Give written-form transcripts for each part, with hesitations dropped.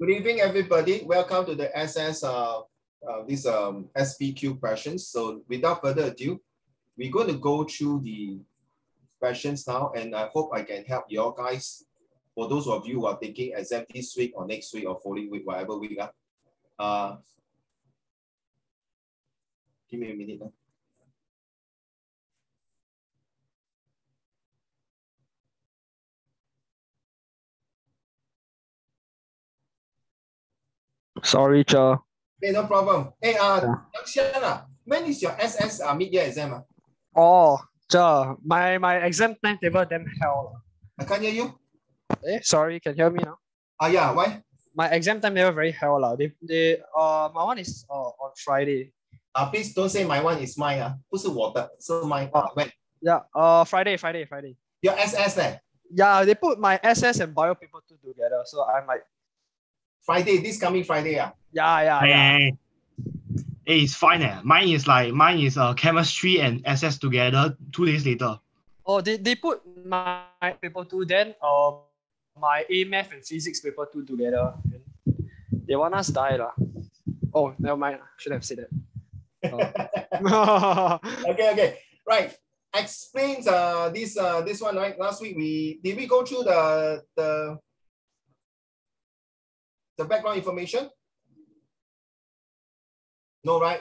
Good evening, everybody. Welcome to the this SPQ questions. So without further ado, we're going to go through the questions now, and I hope I can help you guys. For those of you who are taking exam this week or next week or following week, whatever week, give me a minute. Sorry, Cha. Hey, no problem. Hey, Xian, when is your SS mid-year exam? Oh, Cha, my exam timetable damn hell. I can't hear you. Sorry, can you hear me now? Yeah, why? My exam timetable very hell. My one is on Friday. Please don't say my one is mine. 不是我的, so mine. When? Yeah, Friday. Your SS there? Yeah, they put my SS and bio paper 2 together, so I'm like Friday, this coming Friday. Yeah. Hey, it's fine. Mine is chemistry and SS together 2 days later. Oh, they put my paper 2, then my A math and physics paper 2 together. They want us die lah. Oh, never mind. Should have said that. Okay. Right. Explains this one, right? Last week did we go through the background information? No, right?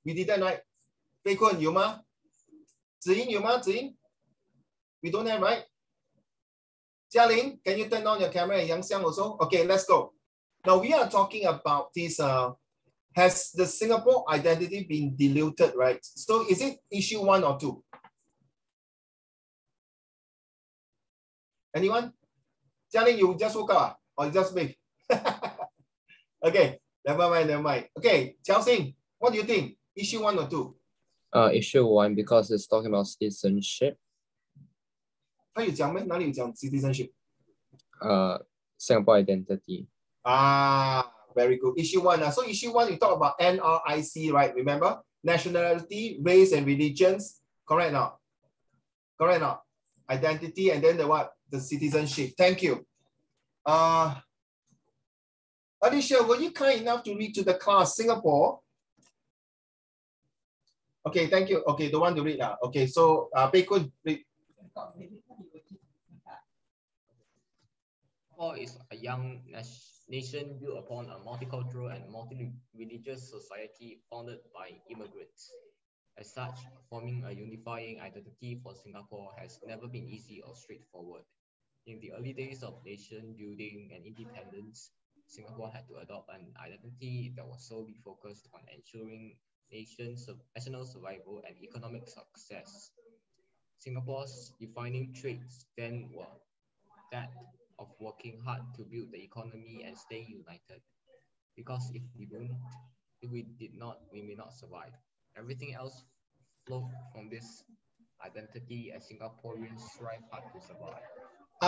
We didn't, right? Fei Kun, 有吗? Ziyin, 有吗? Ziyin? We don't have, right? Jialing, can you turn on your camera? And Yang Xiang also? Okay, let's go. Now we are talking about this. Has the Singapore identity been diluted, right? So is it issue 1 or 2? Anyone? Jialing, you just woke up or you just big? Okay, never mind. Okay, Xiao Xing, what do you think? Issue 1 or 2? Issue 1 because it's talking about citizenship. 他有讲吗？哪里有讲 citizenship? Singapore identity. Very good. Issue 1. So issue 1, you talk about NRIC, right? Remember? Nationality, race, and religions. Correct now? Correct now? Identity, and then the what? The citizenship. Thank you. Alicia, were you kind enough to read to the class Singapore? Okay, thank you. Okay, the one to read now. Okay, so Pei Kun, read. Singapore is a young nation built upon a multicultural and multi-religious society founded by immigrants. As such, forming a unifying identity for Singapore has never been easy or straightforward. In the early days of nation building and independence, Singapore had to adopt an identity that was solely focused on ensuring national survival and economic success. Singapore's defining traits then were that of working hard to build the economy and stay united. Because if we did not, we may not survive. Everything else flowed from this identity as Singaporeans strive hard to survive.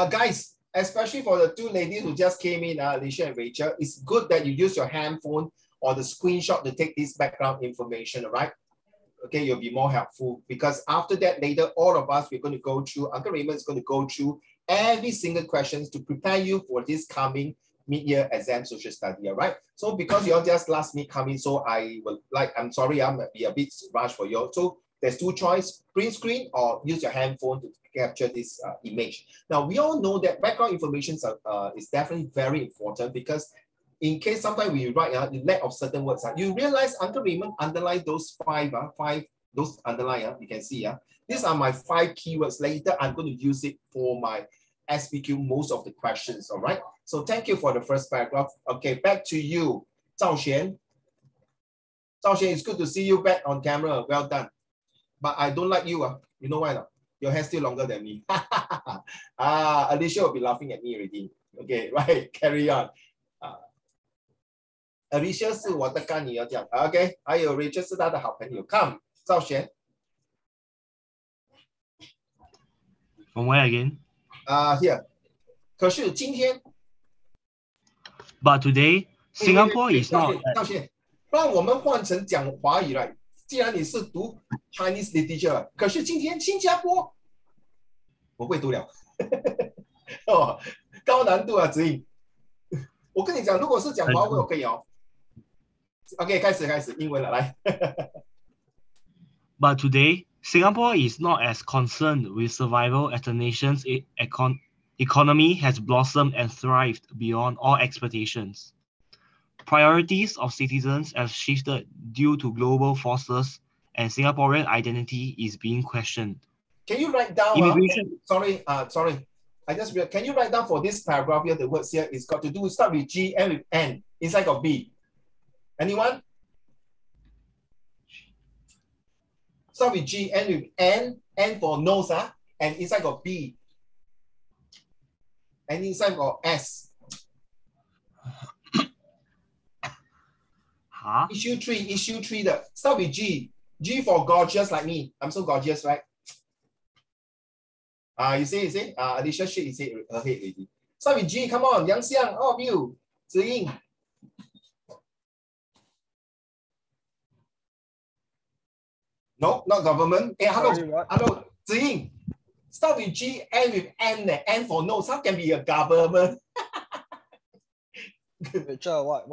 Guys, especially for the 2 ladies who just came in, Alicia and Rachel, it's good that you use your handphone or the screenshot to take this background information, all right? Okay, you'll be more helpful because after that, later, all of us, we're going to go through, Uncle Raymond is going to go through every single questions to prepare you for this coming mid-year exam social study, all right? So because you're just last minute coming, so I'm sorry, I'm be a bit rushed for you. So there's 2 choices, print screen or use your handphone to capture this image. Now, we all know that background information is definitely very important because in case sometimes we write the lack of certain words, you realize Uncle Raymond underlined those 5, those underline, you can see. These are my 5 keywords. Later, I'm going to use it for my SPQ, most of the questions, all right? So thank you for the first paragraph. Okay, back to you, Zhao Xuan. Zhao Xuan, it's good to see you back on camera. Well done. But I don't like you. You know why? Your hair's still longer than me. Alicia will be laughing at me already. Okay, right, carry on. Alicia 是我的干女儿这样 ，OK， 还有 Rachel 是她的好朋友。Come， 赵璇。From where again? Here. 可是今天 But today, Singapore is not. 赵璇，不然我们换成讲华语来。既然你是读 Chinese literature， 可是今天新加坡，我会读了。哦，高难度啊，子颖。我跟你讲，如果是讲华为，我可以哦。OK， 开始，英文了，来。But today, Singapore is not as concerned with survival as the nation's economy has blossomed and thrived beyond all expectations. Priorities of citizens have shifted due to global forces, and Singaporean identity is being questioned. Can you write down? Immigration. Sorry. I just read. Can you write down for this paragraph here? The words here is got to do start with G and with N. Inside got B. Anyone? Start with G, end with N for nose, and inside got B. And inside got S. Huh? Issue 3 the start with G. G for gorgeous like me. I'm so gorgeous, right? You see? Alicia shake his head, her head already. Start with G, come on, Yang Xiang, all of you. Ziying. No, not government. Hey, hello. Sorry, what? Hello, Ziying. Start with G, end with N. N for nose. How can be a government? Richard, what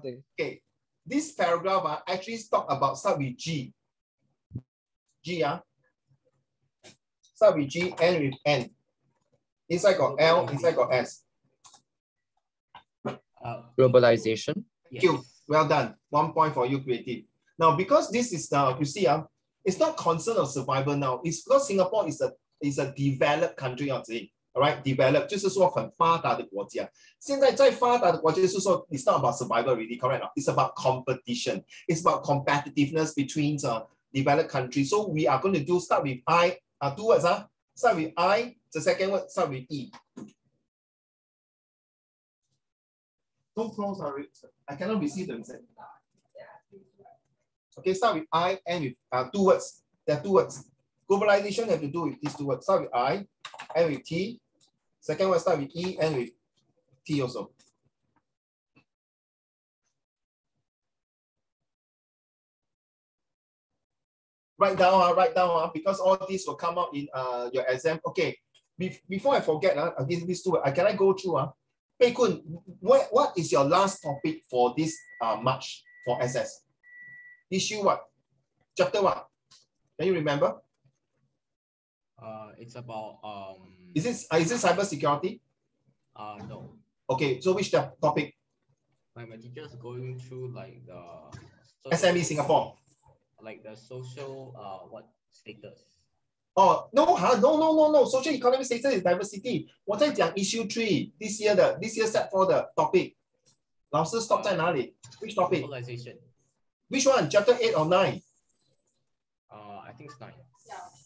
thing? Okay, this paragraph actually talk about start with G. G, start with G, end with N. Inside got L, inside got S. Globalization. Thank you. Well done. 1 point for you, creative. Now, because this is you see, it's not concern of survival now. It's because Singapore is a developed country, all right, developed 就是说很发达的国家。现在在发达的国家就是说 it's not about survival really, correct? It's about competition. It's about competitiveness between developed countries. So we are going to do start with I, 2 words, start with I, the second word start with E. Don't close, I cannot receive the message. Okay, start with I, end with 2 words. There are 2 words. Globalization have to do with these 2 words. Start with I, end with T. Second word start with E, end with T also. Write down, because all these will come out in your exam. Okay, before I forget, these 2 words, can I go through? Pei Kun, what is your last topic for this March for SS? Issue what? Chapter what? Can you remember? It's about Is it cyber security? No. Okay, so which topic? My teacher's going through like the SME Singapore. Like the social what status? Oh no. Social economic status is diversity. 我在讲 issue 3 this year set 4的 topic. 老师 stop 在哪里? Which topic? Globalization. Which one? Chapter 8 or 9? I think it's 9.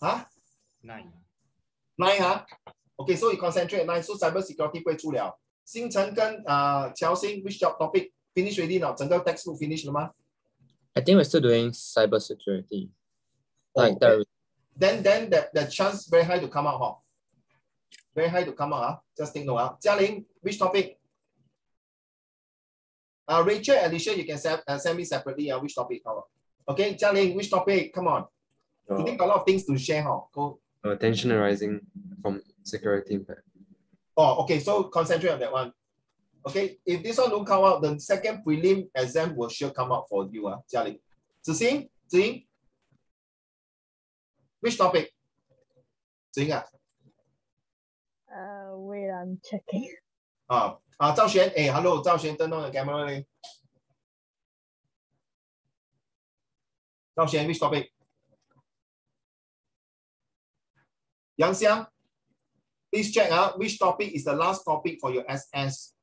Huh? 9. 9 Okay, so you concentrate 9. So cyber security 不会出了。星辰跟乔欣 which topic finish already 了？整个 textbook finish 了吗？ I think we're still doing cybersecurity. Like okay. Then the chance very high to come out, Very high to come out, Just take note, Jialing, which topic? Rachel, Alicia, you can send me separately. Which topic? Okay, Jialing, which topic? Come on. Today got a lot of things to share. Go. Tension arising from security impact. Oh, okay. So concentrate on that one. Okay, if this one don't come out, the second prelim exam will sure come out for you. Jialing. Ziying. Which topic? Ziying. Wait, I'm checking. Zhao Xuan. Hey, hello, Zhao Xuan. Turn on the camera. Zhao Xuan, which topic? Yang Xiang, please check out which topic is the last topic for your SS.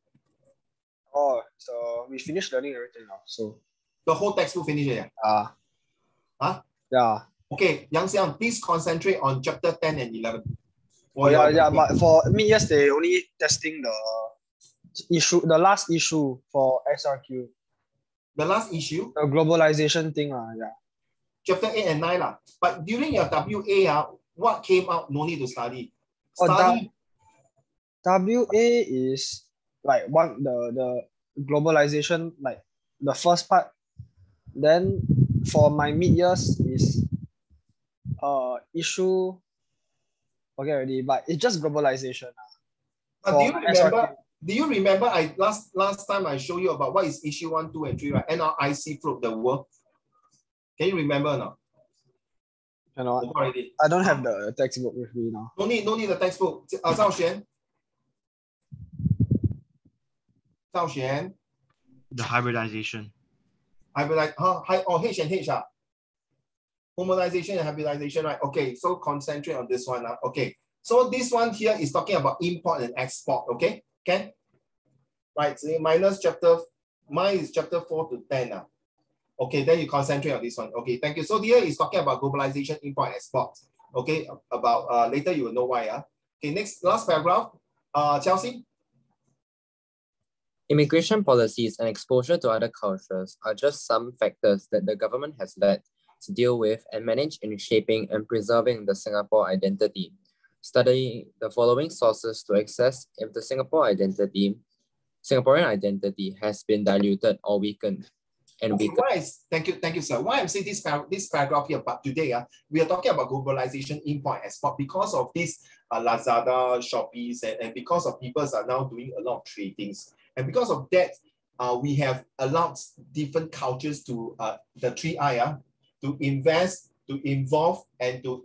Oh, so we finished learning everything now. So the whole textbook finished. Yeah. Okay, Yang Xiang, please concentrate on chapter 10 and 11. But for me, yes, they only testing the last issue for SRQ. The last issue? The globalization thing. Chapter 8 and 9. But during your WA, what came out? No need to study. WA is like the globalization, like the first part. Then for my mid-years is issue, okay already, but it's just globalization. But Do you remember last time I showed you about what is issue 1, 2, and 3, right? NRIC Fruit the World. Can you remember or not? Cannot. Already. I don't have the textbook with me now. No need the textbook. Zhao Xuan. Zhao Xuan. The hybridization. H and H. Homogenization and hybridization, right? Okay, so concentrate on this one. Okay, so this one here is talking about import and export, okay? Okay? Right, so mine is chapter 4 to 10 now. Okay, then you concentrate on this one. Okay, thank you. So here is talking about globalization, import, and export. Okay, about later you will know why. Okay, last paragraph. Chelsea. Immigration policies and exposure to other cultures are just some factors that the government has led to deal with and manage in shaping and preserving the Singapore identity. Study the following sources to assess if the Singaporean identity has been diluted or weakened. Okay, thank you, sir. Why I'm saying this paragraph here, but today we are talking about globalization, import, and export because of this Lazada, Shopee, and because of people are now doing a lot of tradings. And because of that, we have allowed different cultures to the 3I, to invest, to involve, and to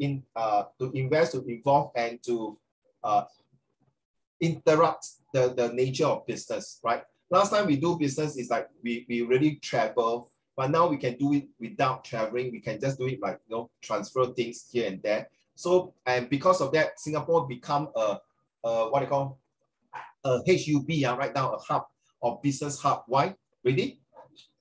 interrupt the nature of business, right? Last time we do business is like we really travel, but now we can do it without traveling. We can just do it like, transfer things here and there. So, and because of that, Singapore become a what do you call a HUB, right now, a hub or business hub. Why? Ready?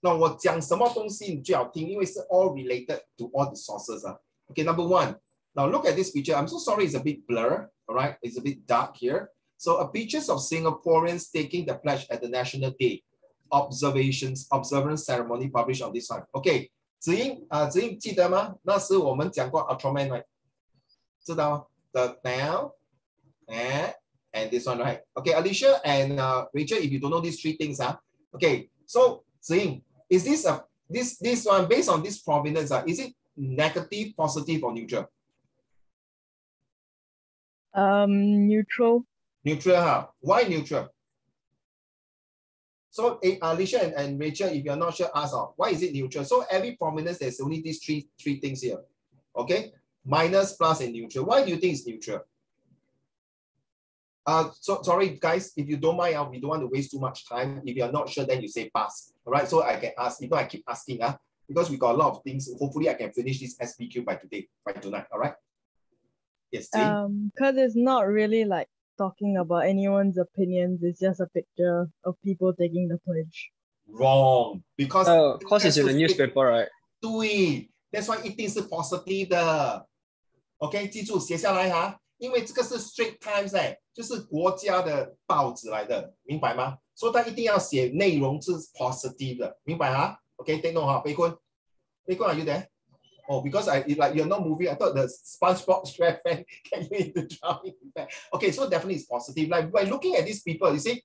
Now, 我讲什么东西你最好听，因为是 all related to all the sources. Okay, number one. Now look at this picture. I'm so sorry, it's a bit blur. All right, it's a bit dark here. So a pictures of Singaporeans taking the pledge at the National Day observance ceremony published on this one. Okay, 子英记得吗？那时我们讲过 Ultraman, right? 知道吗？ The now and this one, right? Okay, Alicia and Rachel, if you don't know these three things, okay. So 子英, is this this one based on this provenance? Is it negative, positive, or neutral? Neutral. Neutral, Why neutral? So Alicia and Rachel, if you're not sure, ask why is it neutral? So every prominence, there's only these three things here. Okay, minus, plus, and neutral. Why do you think it's neutral? So sorry guys, if you don't mind, we don't want to waste too much time. If you're not sure, then you say pass. All right, so I can ask, I keep asking, because we got a lot of things. Hopefully I can finish this SPQ by tonight. All right. Yes. Because it's not really like talking about anyone's opinions. It's just a picture of people taking the pledge. Wrong. Because it's in the newspaper, right? 对 ，That's why 一定是 positive 的。OK， 记住写下来哈，因为这个是 Straits Times 就是国家的报纸来的，明白吗？所以它一定要写内容是 positive 的，明白哈 ？OK，take note 哈，悲坤 ，are you there? Oh, because you're not moving. I thought the SpongeBob SquarePants get you into drowning. Okay, so definitely it's positive. Like by looking at these people, you see,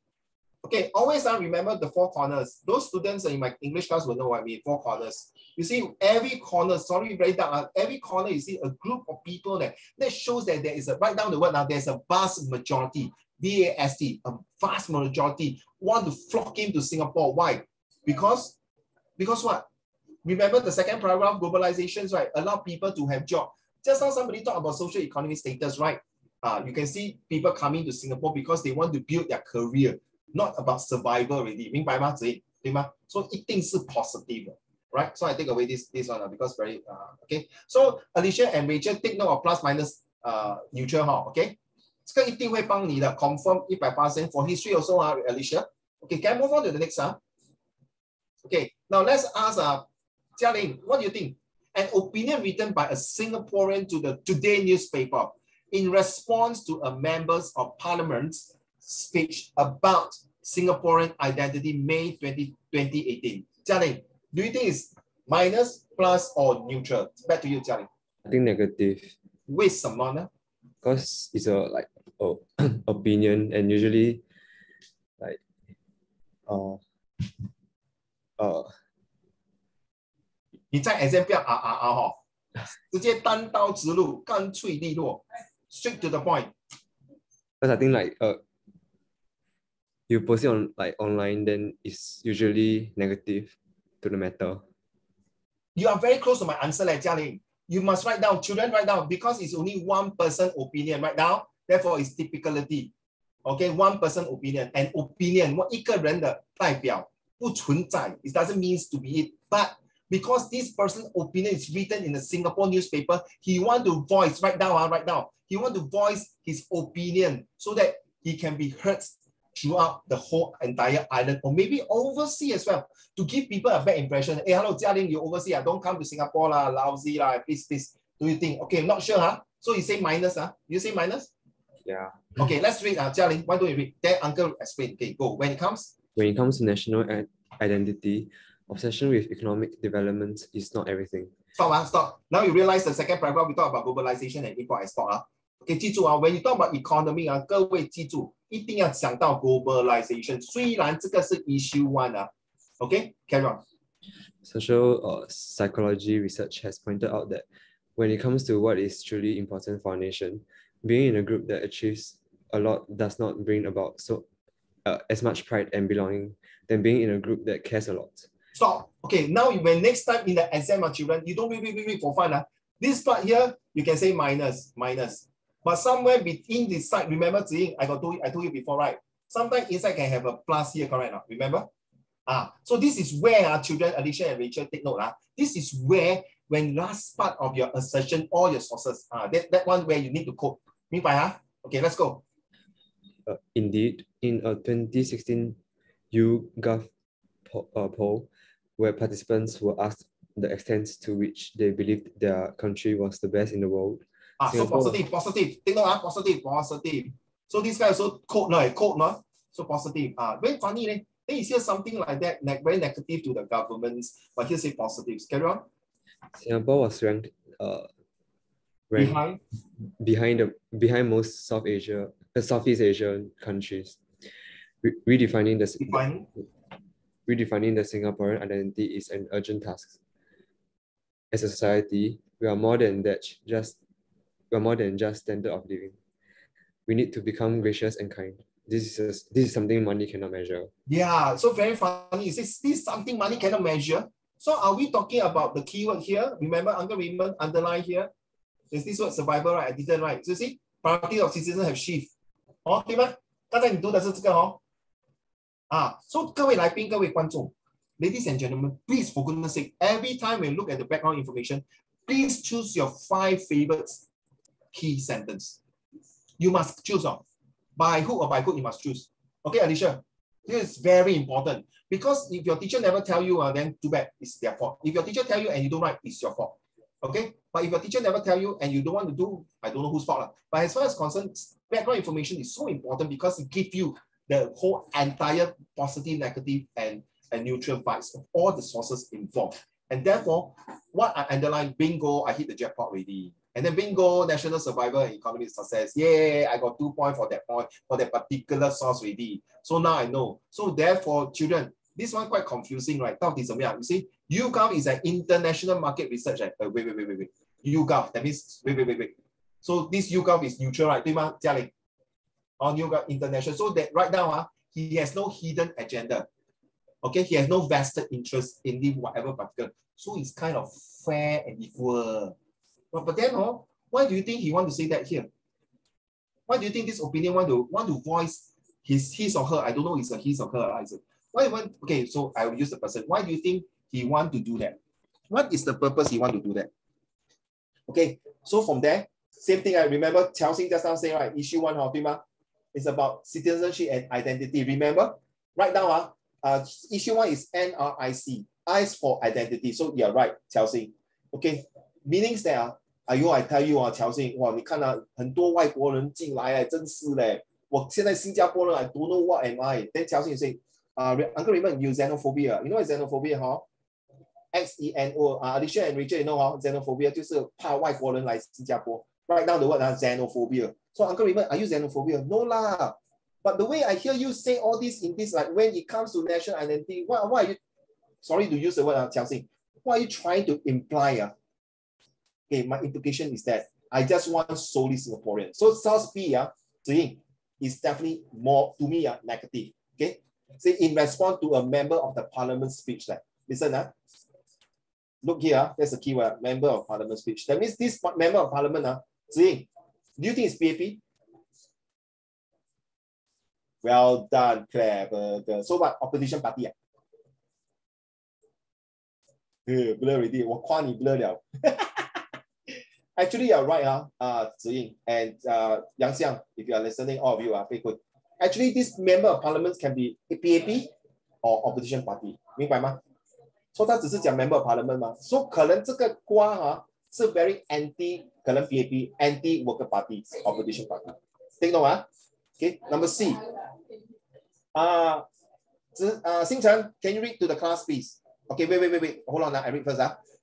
okay, always remember the four corners. Those students in my English class will know what I mean. Four corners. You see, every corner. Sorry, very dark. Every corner, you see a group of people that shows that there is write down the word now. There's a vast majority, VAST, a vast majority want to flock into Singapore. Why? Because what? Remember the second paragraph, globalizations, right? Allow people to have job. Just now somebody talked about social economic status, right? You can see people coming to Singapore because they want to build their career, not about survival already. 明白吗？对吗？ So 一定是 positive, right? So I take away this one because very okay. So Alicia and Rachel take note of plus minus neutral, okay? 这个一定会帮你的 confirm 100% for history also, Alicia. Okay, can I move on to the next? Okay, now let's ask Jia Ling, what do you think? An opinion written by a Singaporean to the Today newspaper in response to a members of parliament's speech about Singaporean identity, May 2018. Jia Ling, do you think it's minus, plus, or neutral? Back to you, Jia Ling. I think negative. 为什么呢? Because it's a opinion, and usually like你在 exam 不要直接单刀直入，干脆利落 ，straight to the point. Because I think like you post it on like online, then it's usually negative to the matter. You are very close to my answer, Jia Ling. You must write down, children write down, because it's only one person opinion right now, therefore it's typicality. Okay, one person opinion. And opinion, 一个人的代表不存在. It doesn't mean to be it. But because this person's opinion is written in the Singapore newspaper, he want to voice, write down, he want to voice his opinion so that he can be heard throughout the whole entire island, or maybe overseas as well, to give people a bad impression. Hey, hello, Jia Ling, you overseas, don't come to Singapore, lousy, please. Do you think? Okay, not sure, huh? So you say minus, huh? You say minus? Yeah. Okay, let's read, Jia Ling, why don't you read? Then uncle explain. Okay, go. When it comes to national identity, obsession with economic development is not everything. Stop. Now you realize the second paragraph, we talk about globalization and import-export. Okay, 记住啊 when you talk about economy 啊，各位记住，一定要想到 globalization。虽然这个是 issue one 啊 ，OK， carry on. Social psychology research has pointed out that when it comes to what is truly important for a nation, being in a group that achieves a lot does not bring about as much pride and belonging than being in a group that cares a lot. Stop. Okay, now when next time in the exam, children, you don't read for fun. This part here, you can say minus. But somewhere between this side, remember, Ziying, I told you before, right? Sometimes inside can have a plus here, correct? Remember? So this is where children, Alicia and Rachel, take note. This is where, when last part of your assertion, all your sources, that one where you need to quote. Okay, let's go. Indeed, in a 2016 YouGov poll, where participants were asked the extent to which they believed their country was the best in the world. So positive. Take note, positive. So this guy also quote, no? So positive. Very funny, eh? Then you hear something like that, very negative to the governments, but here say positives. Carry on. Singapore was ranked behind most Southeast Asian countries, redefining the Singaporean identity is an urgent task. As a society, we are more than just standard of living. We need to become gracious and kind. This is something money cannot measure. Yeah, so very funny. This is something money cannot measure. So are we talking about the keyword here? Remember, Uncle Raymond underlined here. Is this word survival, right? I didn't write. So you see, priority of citizens have shift. 对吗？刚才你读的是这个So 各位来宾、各位观众 ladies and gentlemen, please, for goodness sake, every time we look at the background information, please choose your 5 favorite key sentence. You must choose by hook or by crook, you must choose. Okay, Alicia, this is very important because if your teacher never tell you, then too bad, it's their fault. If your teacher tell you and you don't write, it's your fault. Okay, but if your teacher never tell you and you don't want to do, I don't know whose fault. But as far as concerned, background information is so important because it gives you the whole entire positive, negative, and neutral vibes of all the sources involved. And therefore, what I underline, bingo, I hit the jackpot already. And then bingo, national survival and economic success. Yay, I got 2 points for that point, for that particular source already. So now I know. So therefore, children, this one quite confusing, right? You see, YouGov is an international market research. Wait. YouGov, that means, wait. So this YouGov is neutral, right? Jia Ling? On YouGov International. So that right now, he has no hidden agenda. Okay, he has no vested interest in the whatever particular. So it's kind of fair and equal. But then, why do you think he want to say that here? Why do you think this opinion want to voice his or her? I don't know, it's a his or her. Why want? Okay, so I will use the person. Why do you think he want to do that? What is the purpose he want to do that? Okay, so from there, same thing. I remember Chelsea just now saying, right, issue 1, it's about citizenship and identity. Remember, right now, issue 1 is NRIC. I is for identity. So you're right, Chelsea. Okay, meanings there. I tell you, Chelsea, 哇，你看很多外国人进来，真是嘞。我现在新加坡人 I don't know what am I. Then Chelsea say, Uncle Raymond, you xenophobia. You know what is xenophobia, Xeno, Alicia and Rachel, you know, xenophobia 就是怕外国人来新加坡。Write down the word xenophobia. So Uncle Raymond, are you xenophobia? No lah. But the way I hear you say all this in this, like when it comes to national identity, why are you, sorry to use the word, Chelsea, what are you trying to imply? Okay, my implication is that I just want solely Singaporean. So source B, Ziying, is definitely more, to me, negative. Okay, say in response to a member of the parliament speech. Listen, look here, there's a keyword, member of parliament speech. That means this member of parliament, Ziying, do you think it's PAP? Well done, clever girl. So what, opposition party? Blur already, 我夸你 blur 了。Actually, you're right, Ziying and Yang Xiang, if you are listening, all of you are very good. Actually, this member of parliament can be a PAP or opposition party. 明白吗？ So 他只是讲 member of parliament 嘛 ，so 可能这个瓜是 very anti 可能 PAP anti worker party opposition party， 听懂吗 ？Okay, number C. 星辰 can you read to the class please? Okay, wait. Hold on, I read first.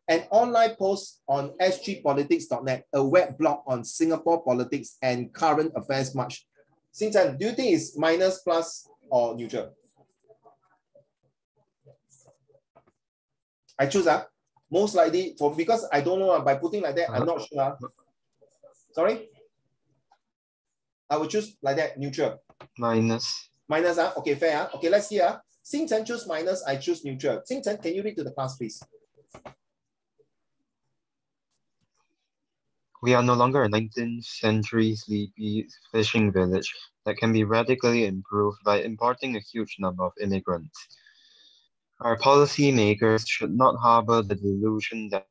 An online post on sgpolitics.net, a web blog on Singapore politics and current affairs much. Xing Chen, do you think it's minus, plus, or neutral? I choose most likely because I don't know by putting like that, I'm not sure. Sorry? I will choose like that, neutral. Minus. Minus, okay, fair. Okay, let's see. Xing Chen choose minus, I choose neutral. Xing Chen, can you read to the class, please? We are no longer a 19th century sleepy fishing village that can be radically improved by importing a huge number of immigrants. Our policymakers should not harbor the delusion that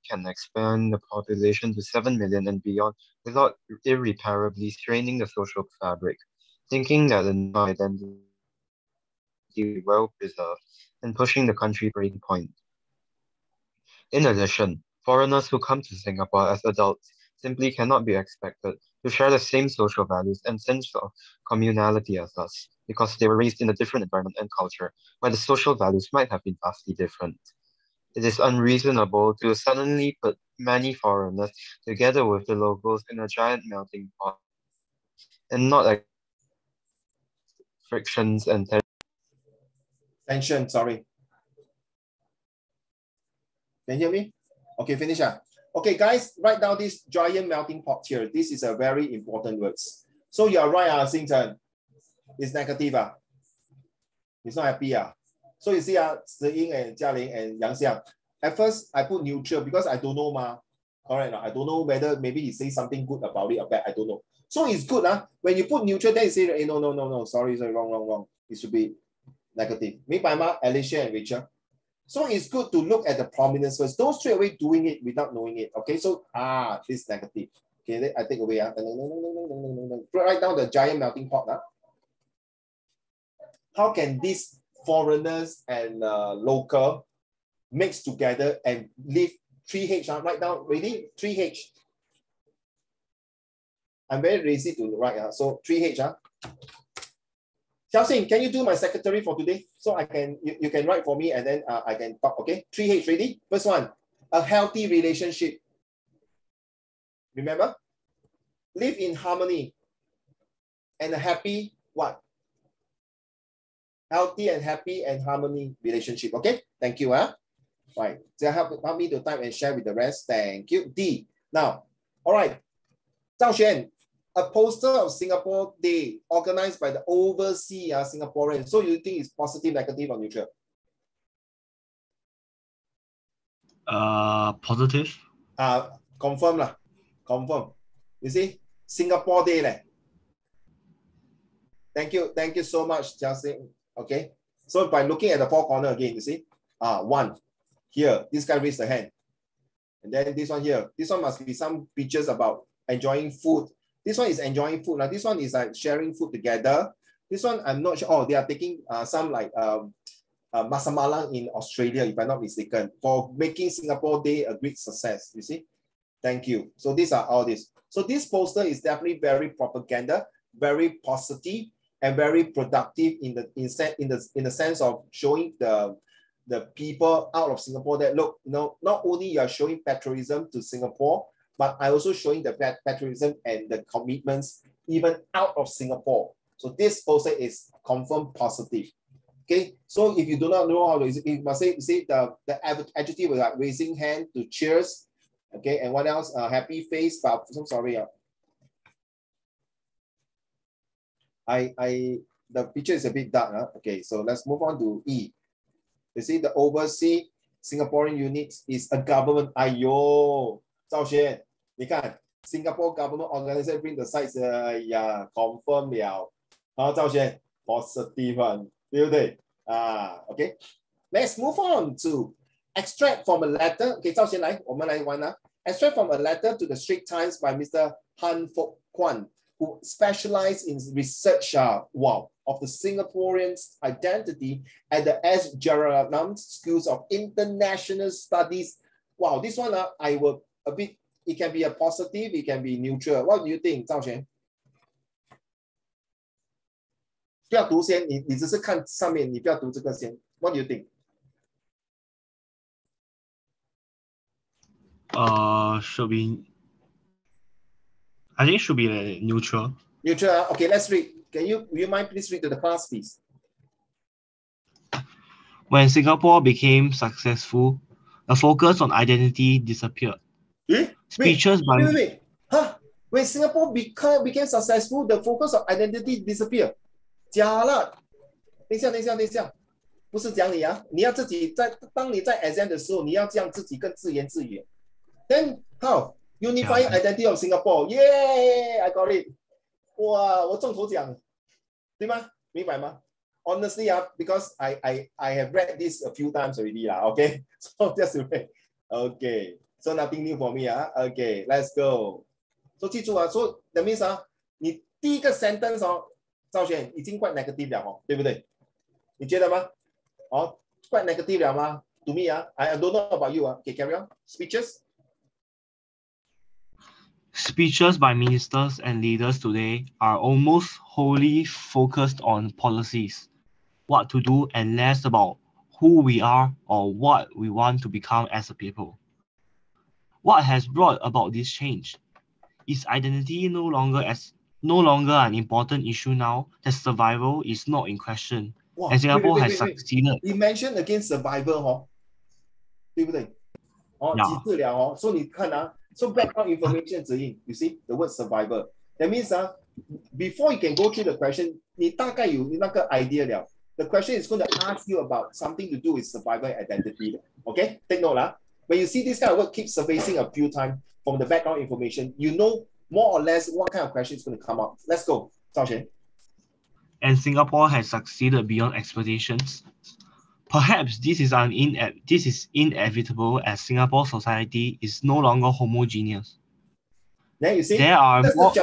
can expand the population to 7 million and beyond without irreparably straining the social fabric, thinking that the identity is well preserved and pushing the country breaking point. In addition, foreigners who come to Singapore as adults simply cannot be expected to share the same social values and sense of communality as us, because they were raised in a different environment and culture where the social values might have been vastly different. It is unreasonable to suddenly put many foreigners together with the locals in a giant melting pot and not like frictions and tension, sorry. Can you hear me? Okay, finish. Okay, guys, write down this giant melting pot here. This is a very important words. So you are right, Xing Chen. It's negative. It's not happy. So you see, Ziying and Jialing and Yang Xiang. At first, I put neutral because I don't know, correct? I don't know whether maybe he says something good about it or bad. I don't know. So it's good. When you put neutral, then you say, hey, no. Sorry, wrong. It should be negative. 明白吗, Alicia and Rachel? So it's good to look at the prominence first. Don't straight away doing it without knowing it. Okay, so this is negative. Okay, I take away. Write down the giant melting pot. How can these foreigners and local mix together and live 3H? Write down, ready? 3H. I'm very lazy to write. So 3H. Xiaoxing, can you do my secretary for today? So I can you can write for me and then I can talk, okay? 3H, ready? First one, a healthy relationship. Remember? Live in harmony and a happy what? Healthy and happy and harmony relationship, okay? Thank you. Right, so help me to type and share with the rest. Thank you. D. Now, all right. Zhao Xuan, a poster of Singapore Day organized by the overseas Singaporeans. So you think it's positive, negative, or neutral? Positive. Confirm lah. Confirm. You see, Singapore Day . Thank you so much, Jiaxing. Okay. So by looking at the four corner again, you see, one here, this guy raised the hand, and then this one here. This one must be some pictures about enjoying food. This one is enjoying food. Now this one is like sharing food together. This one I'm not sure. Oh, they are taking some like Masamalang in Australia, if I'm not mistaken, for making Singapore Day a great success. You see, thank you. So these are all this. So this poster is definitely very propaganda, very positive, and very productive in the sense of showing the people out of Singapore that look, not only you are showing patriotism to Singapore, but I also showing the patriotism and the commitments even out of Singapore. So this poster is confirmed positive. Okay, so if you do not know how to, you must say the adjective was like raising hand to cheers. Okay, and what else? Happy face. But I'm sorry. I the picture is a bit dark. Huh? Okay, so let's move on to E. You see the overseas Singaporean units is a government. Ayo, Zhao Xuan, 你看 Singapore government organization bring the sites, confirm 了。好，赵轩 positive one， 对不对？Okay. Let's move on to extract from a letter. Okay, 赵轩来，我们来玩啊。Extract from a letter to the Straits Times by Mr. Han Fook Kwan, who specialized in research of the Singaporeans' identity at the S. Jarayanam Schools of International Studies. Wow, this one I will a bit, it can be a positive, it can be neutral. What do you think, 赵璇？不要读先，你只是看上面，你不要读这个先。What do you think? Should be. I think it should be neutral. Neutral. Okay, let's read. Will you mind please read to the class, please? When Singapore became successful, the focus on identity disappeared. Speeches by wait. Huh? When Singapore became successful, the focus of identity disappeared. 假了。等一下，不是讲你啊，你要自己当你在 exam 的时候，你要这样自己更自言自语。Then how? Unifying identity of Singapore. Yeah, I got it. 哇，我中头奖，对吗？明白吗？ Honestly, because I have read this a few times already, okay? So just read. Okay, so nothing new for me, Okay, let's go. So 记住so that means 你第一个 sentence 赵璇已经 quite negative 了对不对？你觉得吗？quite negative 了吗？ To me, I don't know about you, Okay, carry on. Speeches by ministers and leaders today are almost wholly focused on policies, what to do, and less about who we are or what we want to become as a people. What has brought about this change? Is identity no longer an important issue now that survival is not in question? Wow, and Singapore has succeeded. You mentioned against survival, 对不对？几次了所以你看So background information 指引 you see the word survivor. That means before you can go through the question, 你大概有那个 idea 了。The question is going to ask you about something to do with survivor identity. Okay, take note When you see this kind of word keep surfacing a few times from the background information, you know more or less what kind of question is going to come up. Let's go, Zhao Xuan. And Singapore has succeeded beyond expectations. Perhaps this is inevitable as Singapore society is no longer homogeneous. Then you see, there are more.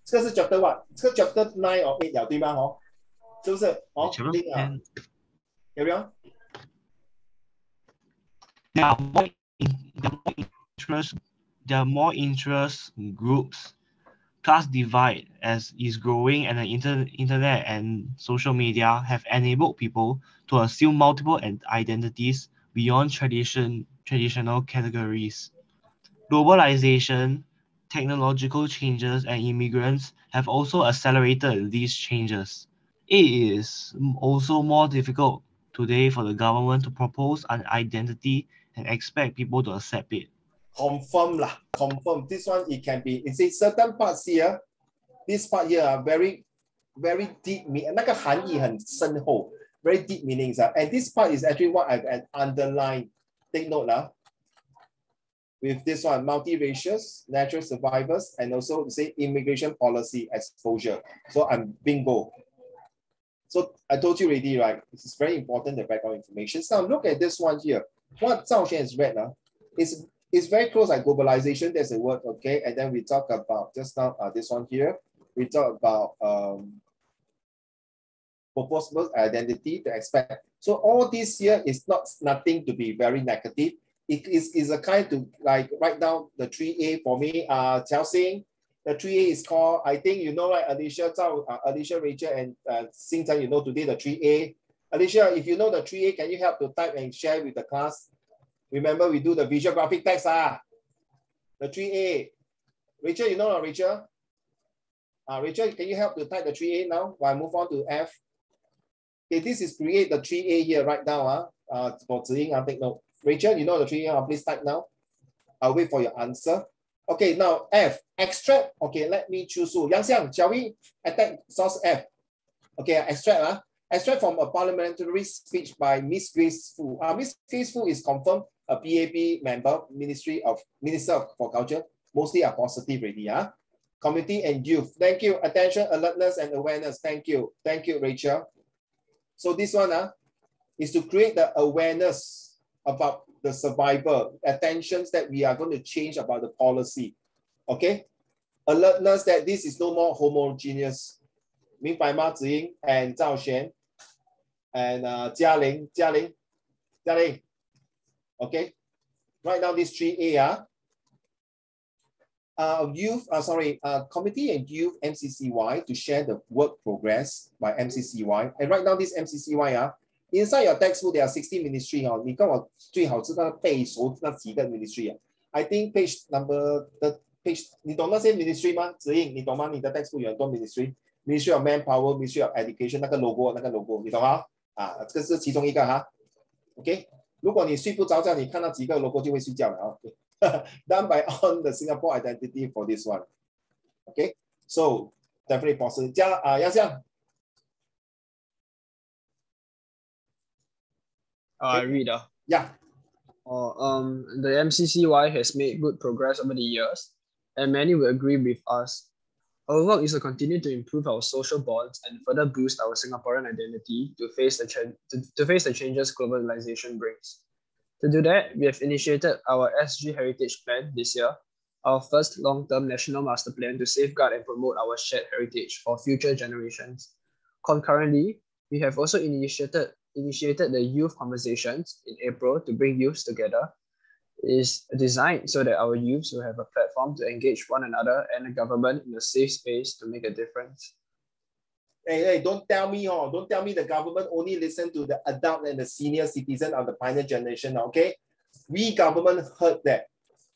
这是 chapter what? 这 chapter 9 or 8了，对吗？是不是？Chapter 10。Carry on. There are more interest groups. Class divide as is growing, and the internet and social media have enabled people to assume multiple identities beyond traditional categories. Globalization, technological changes, and immigrants have also accelerated these changes. It is also more difficult today for the government to propose an identity and expect people to accept it. Confirm. This one, it can be, certain parts here, this part here are very, very deep meaning, 那个含义很深厚, very deep meanings. And this part is actually what I've underlined. Take note with this one, multiracial, natural survivors, and also say immigration policy exposure. So I'm bingo. So I told you already, right? This is very important, the background information. Now look at this one here. What Zhao Xuan has read is very close like globalization. There's a word, okay? And then we talk about just now this one here. We talk about proposable identity to expect. So all this here is nothing to be very negative. It is a kind to like write down the 3A for me. Qiao Xing, the 3A is called, I think you know, right? Alicia, Rachel, and Xing Chen, you know today the 3A. Alicia, if you know the 3A, can you help to type and share with the class? Remember, we do the visual graphic text. The 3A. Rachel, you know, Rachel? Rachel, can you help to type the 3A now while I move on to F? Okay, this is create the 3A here right now. For Ziying, take note. Rachel, you know the 3A, please type now. I'll wait for your answer. Okay, now F, extract. Okay, let me choose. Yang Xiang, shall we attack source F? Okay, extract. Extract from a parliamentary speech by Miss Grace Fu. Miss Grace Fu is confirmed a PAP member, Minister for Culture. Mostly are positive already. Community and youth. Thank you. Attention, alertness, and awareness. Thank you. Thank you, Rachel. So this one is to create the awareness about the survivor, attentions that we are going to change about the policy. Okay? Alertness that this is no more homogeneous. 明白吗? Ziying and Zhao Xuan and Jialing. Okay? Write down these 3A. Committee and Youth MCCY to share the work progress by MCCY. And write down this MCCY. Inside your textbook, there are 60 ministry. 你跟我最好知道背熟那几个 ministry. I think page number the page 你懂那些 ministry 吗？子英，你懂吗？你的 textbook 有很多 ministry。Ministry of Manpower, Ministry of Education 那个 logo 你懂吗？这个是其中一个哈。OK， 如果你睡不着觉，你看到几个 logo 就会睡觉了。OK， done by on the Singapore identity for this one. OK， so definitely possible. 杨相。I read. Yeah. The MCCY has made good progress over the years, and many will agree with us. Our work is to continue to improve our social bonds and further boost our Singaporean identity to face the changes globalization brings. To do that, we have initiated our SG Heritage Plan this year, our first long-term national master plan to safeguard and promote our shared heritage for future generations. Concurrently, we have also initiated the youth conversations in April to bring youths together. It is designed so that our youths will have a platform to engage one another and the government in a safe space to make a difference. Hey, don't tell me the government only listen to the adult and the senior citizen of the pioneer generation, okay? We government heard that,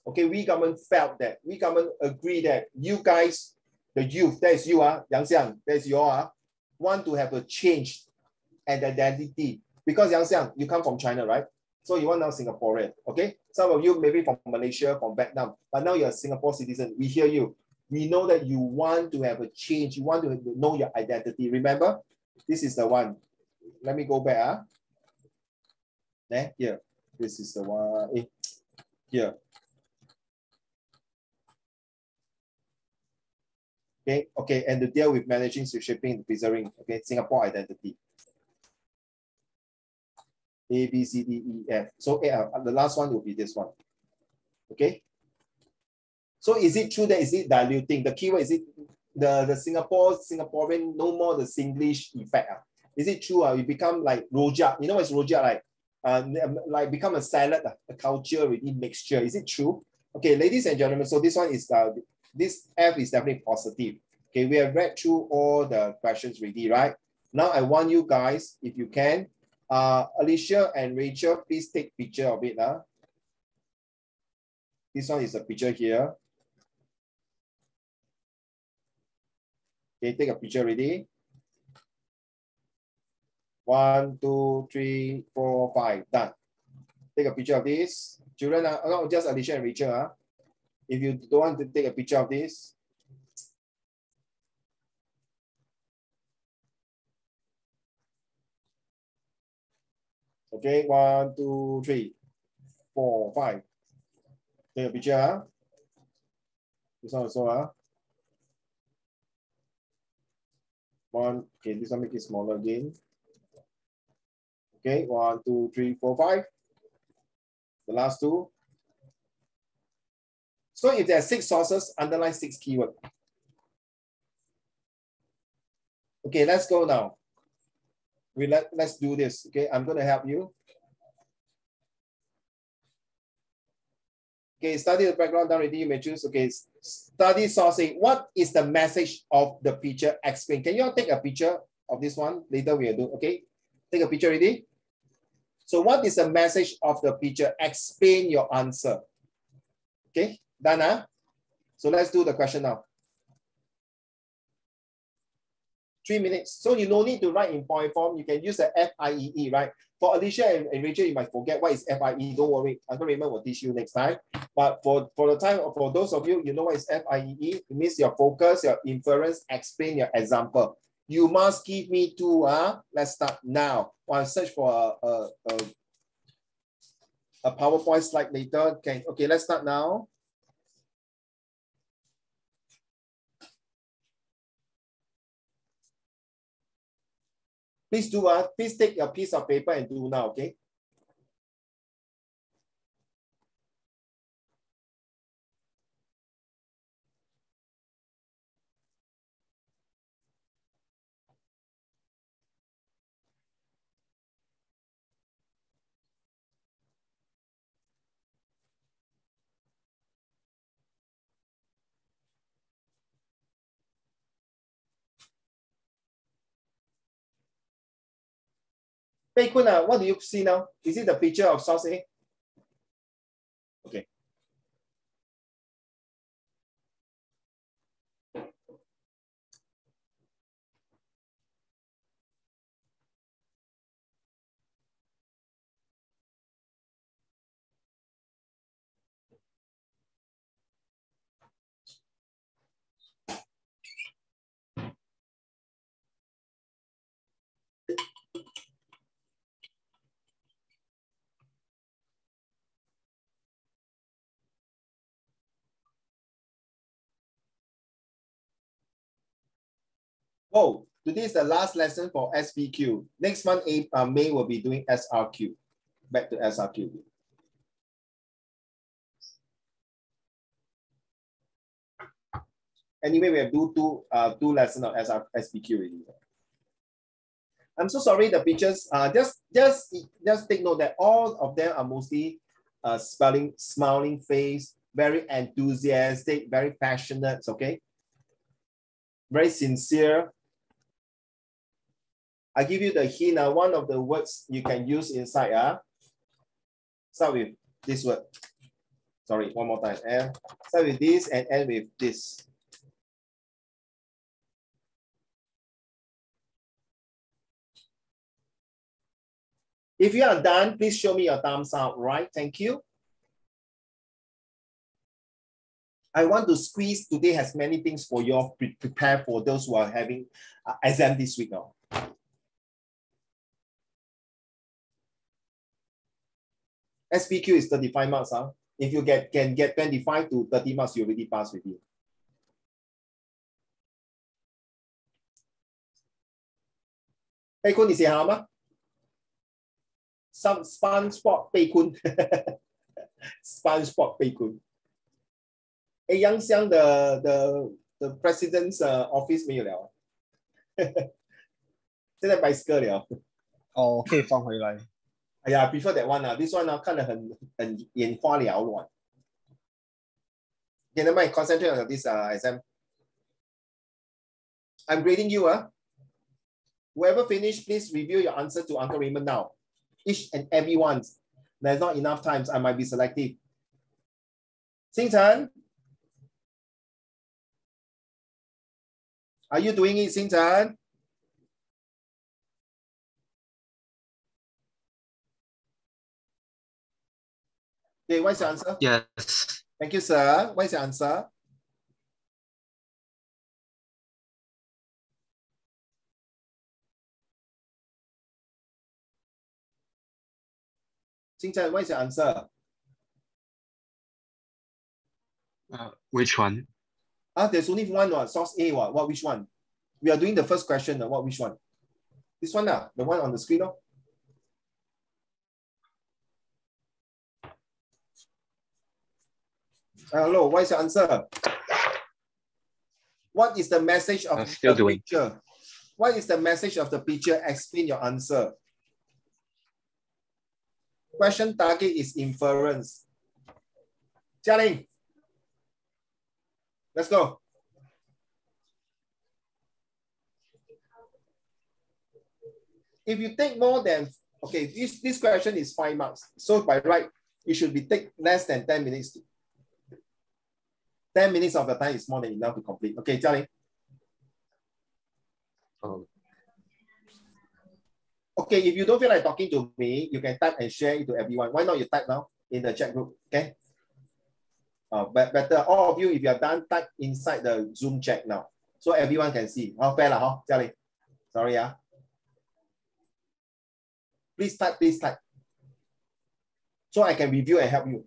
okay? We government felt that. We government agree that you guys, the youth, that is you, Yang Xiang, that is your, want to have a change and identity. Because Yang Xiang, you come from China, right? So you are now Singaporean, okay? Some of you maybe from Malaysia, from Vietnam, but now you're a Singapore citizen. We hear you. We know that you want to have a change. You want to know your identity. Remember, this is the one. Let me go back. Here. This is the one. Here. Okay, and to deal with managing, shaping, and preserving, okay, Singapore identity. A, B, C, D, E, F. So the last one will be this one. Okay. So is it true that is it diluting? The keyword is it the Singaporean no more the Singlish effect? Is it true? You become like rojak. You know what's rojak like become a salad, a culture already mixture. Is it true? Okay, ladies and gentlemen. So this one is this F is definitely positive. Okay, we have read through all the questions already, right? Now I want you guys, if you can. Alicia and Rachel, please take picture of it. This one is a picture here. Okay, take a picture already. 1, 2, 3, 4, 5. Done. Take a picture of this. Children, not just Alicia and Rachel. If you don't want to take a picture of this. Okay, 1, 2, 3, 4, 5. Take a picture. This one also. One, okay, this one make it smaller again. Okay, 1, 2, 3, 4, 5. The last two. So if there are 6 sources, underline 6 keywords. Okay, let's go now. Let's do this. Okay, I'm going to help you. Okay, study the background already. You may choose. Okay, study sourcing. What is the message of the picture? Explain. Can you all take a picture of this one? Later we will do. Okay, take a picture already. So what is the message of the picture? Explain your answer. Okay, done. So let's do the question now. 3 minutes. So you no need to write in point form. You can use the FIEE, right? For Alicia and Rachel, you might forget what is FIE. Don't worry. Uncle Raymond will teach you next time. But for the time, for those of you, you know what is FIEE. It means your focus, your inference, explain your example. You must give me two. Let's start now. I'll search for a PowerPoint slide later. Okay, let's start now. Please do, please take your piece of paper and do now, okay? Pei Kun, what do you see now? Is it the picture of source A? Okay. Oh, today is the last lesson for SPQ. Next month, May, will be doing SRQ. Back to SRQ. Anyway, we have two lessons of SPQ already. I'm so sorry, the pictures, just take note that all of them are mostly smiling face, very enthusiastic, very passionate, okay? Very sincere. I give you the hint. One of the words you can use inside. Start with this word. Sorry, one more time. Start with this and end with this. If you are done, please show me your thumbs up, right? Thank you. I want to squeeze today has many things for you all prepare for those who are having exam this week now. SPQ is 35 marks. If you can get 25 to 30 marks, you already pass with you. Pei Kun, 你写好吗？ Some SpongeBob 贝坤，SpongeBob 贝坤。杨香的 President's office 没有了，现在 bicycle 了。哦，可以放回来。哎呀 ，prefer that one this one 看得很眼花缭乱。Okay, never mind, concentrate on this exam. I'm grading you. Whoever finish, please review your answer to Uncle Raymond now. Each and every one. There's not enough times. I might be selective. Xing Chen, are you doing it, Xing Chen? Okay, what's your answer? Yes. Thank you, sir. What's your answer? Xing Chen, what's your answer? Which one? There's only one, source A. What? Which one? We are doing the first question. What? Which one? This one, the one on the screen. Hello, what is your answer? What is the message of the picture? What is the message of the picture? Explain your answer. Question target is inference. Jialing, let's go. If you take more than, okay, this question is 5 marks. So by right, it should be take less than 10 minutes. 10 minutes of the time is more than enough to complete. Okay, Jialing. Okay, if you don't feel like talking to me, you can type and share it to everyone. Why not you type now in the chat group, okay? But better, all of you, if you are done, type inside the Zoom chat now. So everyone can see. How fair lah, Jialing? Sorry, please type. So I can review and help you.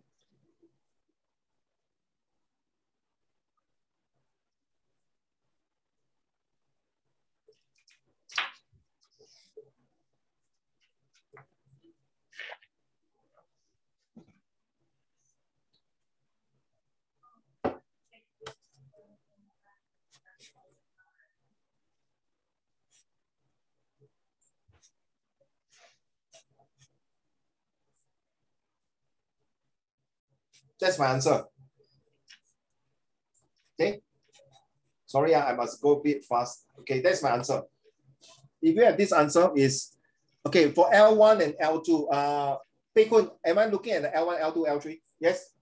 That's my answer. Okay. Sorry, I must go a bit fast. Okay, that's my answer. If you have this answer is, okay, for L1 and L2, Pei Kun, am I looking at the L1, L2, L3? Yes?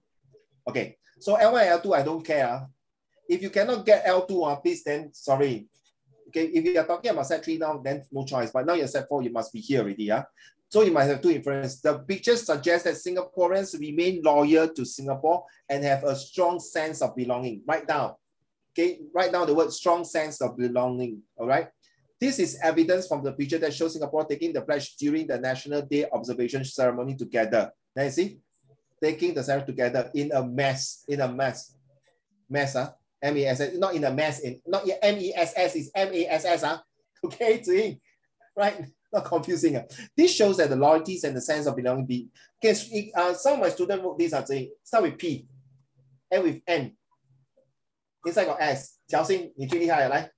Okay, so L1 and L2, I don't care. If you cannot get L2, please then, sorry. Okay, if you are talking about set 3 now, then no choice. But now you're set 4, you must be here already. So you might have two inferences. The picture suggests that Singaporeans remain loyal to Singapore and have a strong sense of belonging. Write down. Okay, write down the word strong sense of belonging. All right. This is evidence from the picture that shows Singapore taking the pledge during the National Day observation ceremony together. Now you see, taking the ceremony together in a mess, mess, M-E-S-S, not in a mess, not M-E-S-S, is M-A-S-S, okay, Ziying, right? Not confusing. This shows that the loyalties and the sense of belonging be. Okay, some of my students wrote this, Ziying, start with P, end with N. Inside got S. 小心，你最厉害了，来。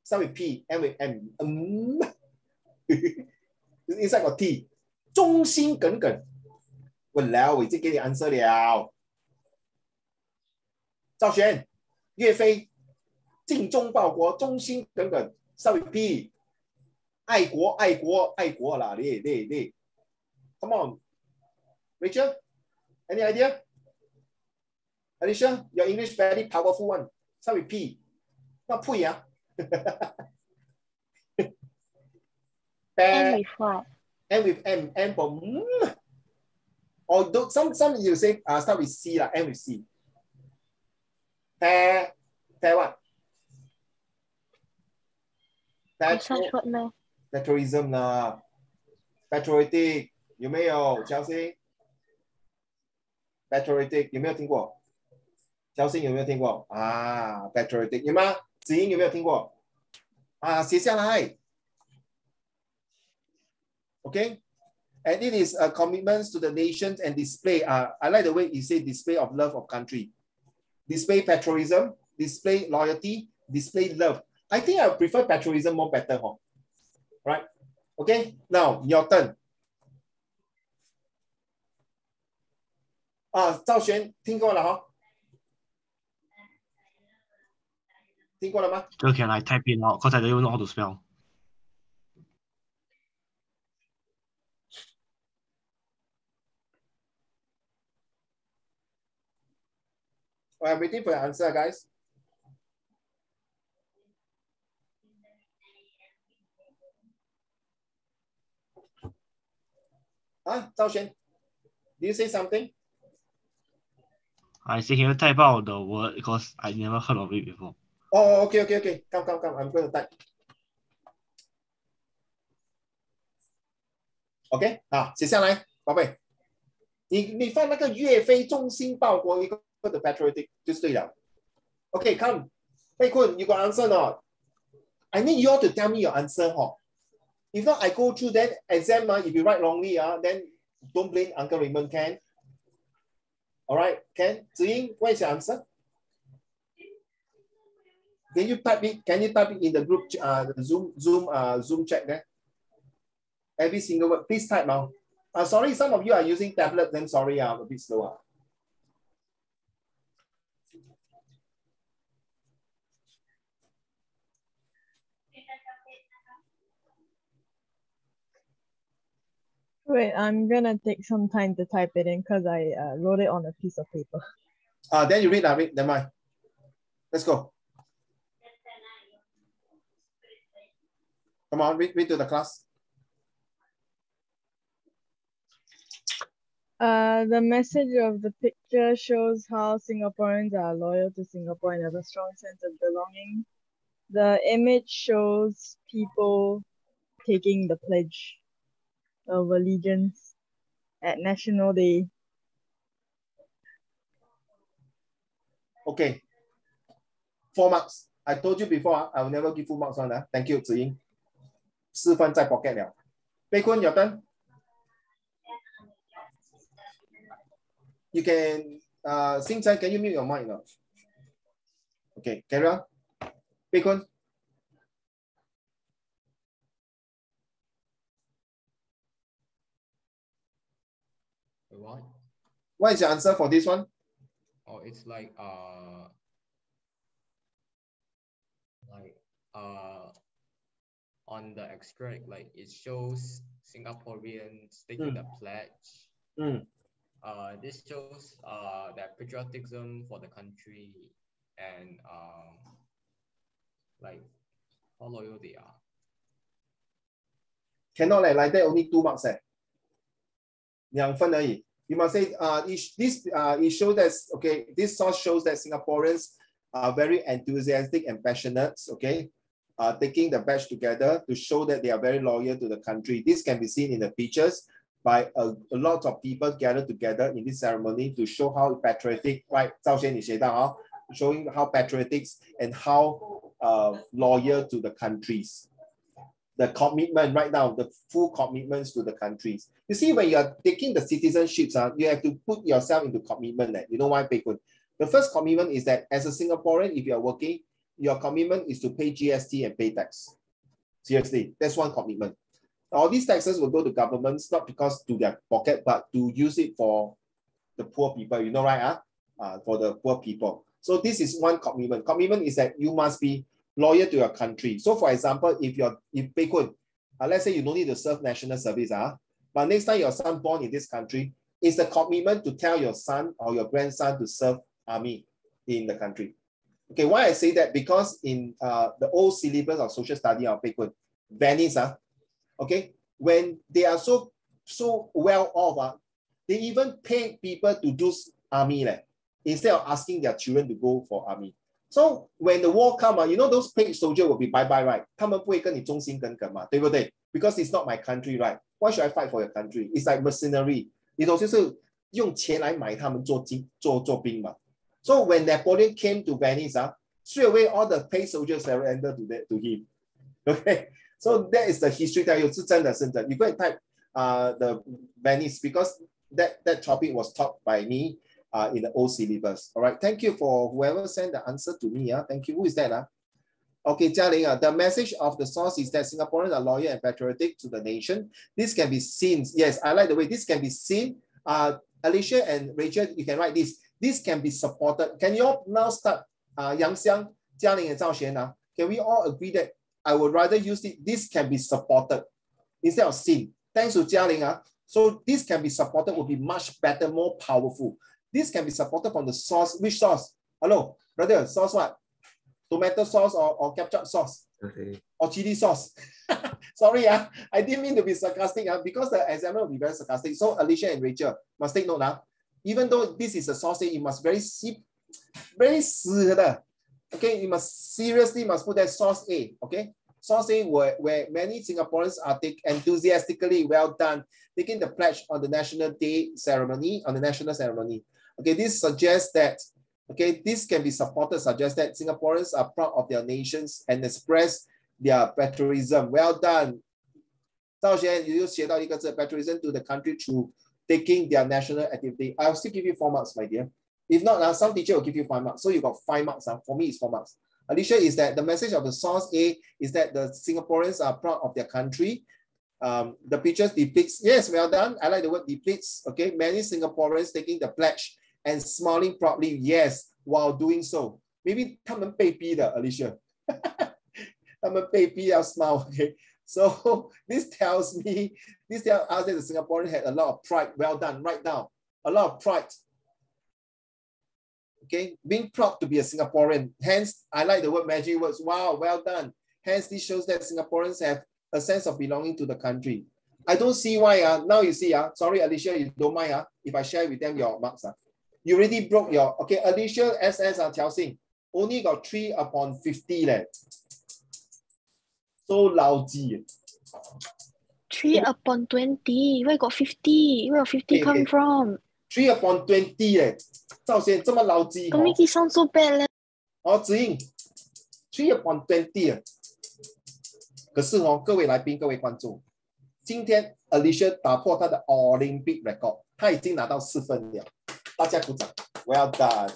Start with P, end with M. Inside got T. 忠心耿耿。Walao， 我已经给你 answer 了。赵璇，岳飞，尽忠报国，忠心耿耿。Start with P. 爱国，爱国，爱国啦！你。Come on, Rachel, any idea? Alicia, your English very powerful one. Start with P. Not Pui, End with what? End with M. M for Although some you say start with C lah. End with C. Pair what? Such word 咩 Patriotism 啦 ，patriotic 有没有？乔欣 ，patriotic 有没有听过？乔欣有没有听过啊 ？patriotic 有吗？子英有没有听过？啊，写下来。Okay, and it is a commitment to the nations and display. I like the way you say display of love of country, display patriotism, display loyalty, display love. I think I prefer patriotism more better, huh? Right? Okay, now your turn. 赵璇听过了哈？听过了吗？ So can I type it out because I don't even know how to spell. I'm waiting for your answer, guys. Zhao Xuan, did you say something? I say can you type out the word because I never heard of it before. Oh, okay. Come. I'm going to type. OK， 写下来，宝贝。你放那个岳飞忠心报国一个的 patriotic 就是对了。OK， come， Pei Kun, you got answer not? I need you all to tell me your answer, If not, I go through that exam, if you write wrongly, then don't blame Uncle Raymond, Ken. All right, Ken, Ziying, what is your answer? Can you type it? Can you type it in the group, Zoom chat there? Every single word, please type now. Sorry, some of you are using tablet, then sorry, I'm a bit slower. Wait, I'm gonna take some time to type it in because I wrote it on a piece of paper. Then you read, never mind. Let's go. Come on, read to the class. The message of the picture shows how Singaporeans are loyal to Singapore and have a strong sense of belonging. The image shows people taking the pledge of allegiance at National Day. Okay. 4 marks. I told you before, I will never give full marks on that. Thank you, Ziying. 4分在 pocket 了。Bei Kun, your turn. You can, Xing Cai, can you mute your mic now? Okay, carry on. Bei Kun. What? What is your answer for this one? Oh, it's like on the extract, like it shows Singaporeans taking the pledge. This shows their patriotism for the country and like how loyal they are. Cannot like that, only 2 marks. 2分而已. You must say it shows that, okay, this source shows that Singaporeans are very enthusiastic and passionate, okay, taking the badge together to show that they are very loyal to the country. This can be seen in the pictures by a lot of people gathered together in this ceremony to show how patriotic, right? 赵轩你写到 showing how patriotic and how loyal to the countries. The commitment right now, the full commitments to the countries. You see, when you are taking the citizenships, you have to put yourself into commitment. You know why, Bei Kun? The first commitment is that as a Singaporean, if you are working, your commitment is to pay GST and pay tax. Seriously, that's one commitment. All these taxes will go to governments, not because to their pocket, but to use it for the poor people. You know, right? For the poor people. So this is one commitment. Commitment is that you must be loyal to your country. So for example, if Bei Kun, let's say you don't need to serve national service, but next time your son born in this country, it's a commitment to tell your son or your grandson to serve army in the country. Okay, why I say that? Because in the old syllabus of social study of Bei Kun, Venice, okay, when they are so well off, they even pay people to do army instead of asking their children to go for army. So when the war comes, you know those paid soldiers will be bye-bye, right? 他们不会跟你忠心耿耿嘛，对不对? Because it's not my country, right? Why should I fight for your country? It's like mercenary. 你懂就是用钱来买他们做兵嘛。So when Napoleon came to Venice, straight away all the paid soldiers surrendered to him. Okay, so that is the history that you go and type the Venice because that topic was taught by me in the old syllabus. All right, thank you for whoever sent the answer to me. Thank you. Who is that? Okay, Jia Ling, the message of the source is that Singaporeans are loyal and patriotic to the nation. This can be seen. Yes, I like the way this can be seen. Alicia and Rachel, you can write this. This can be supported. Can you all now start? Yang Xiang, Jia Ling, and Zhao Xuan. Can we all agree that I would rather use it? This can be supported instead of seen. Thanks to Jia Ling. So this can be supported will be much better, more powerful. This can be supported from the source. Which sauce? Hello, brother, sauce what? Tomato sauce or ketchup sauce? Okay. Or chili sauce? Sorry, I didn't mean to be sarcastic because the examiner will be very sarcastic. So Alicia and Rachel must take note now. Even though this is a sauce, you must very okay, you must seriously put that sauce A, okay? Sauce A where many Singaporeans are enthusiastically well done, taking the pledge on the National Day ceremony, Okay, this suggests that, okay, this can be supported, suggests that Singaporeans are proud of their nations and express their patriotism. Well done. Zhao Xuan, you just patriotism to the country through taking their national activity. I'll still give you 4 marks, my dear. If not, some teacher will give you 5 marks. So you got 5 marks. For me, it's 4 marks. Alicia, is that the message of the source A is that the Singaporeans are proud of their country. The pictures depicts, yes, well done. I like the word depicts. Okay, many Singaporeans taking the pledge and smiling proudly, yes, while doing so. Maybe 他们被逼的, Alicia. 他们被逼要 smile, okay? So this tells us that the Singaporeans had a lot of pride. Well done, right now. A lot of pride. Okay, being proud to be a Singaporean. Hence, I like the word magic words. Wow, well done. Hence, this shows that Singaporeans have a sense of belonging to the country. I don't see why. Now you see. Sorry, Alicia, you don't mind if I share with them your marks. You already broke your, okay, Alicia, SS, Tiao Xing, only got 3 upon 50. So lousy. 3 upon 20. Where got 50? Where got 50 come from? 3 upon 20 eh. 赵先这么老鸡 Don't make it sound so bad 咧。哦，子英 3 upon 20啊。可是哦，各位来宾、各位观众，今天 Alicia 打破她的 Olympic record， 她已经拿到4分了，大家鼓掌 ，Well done 。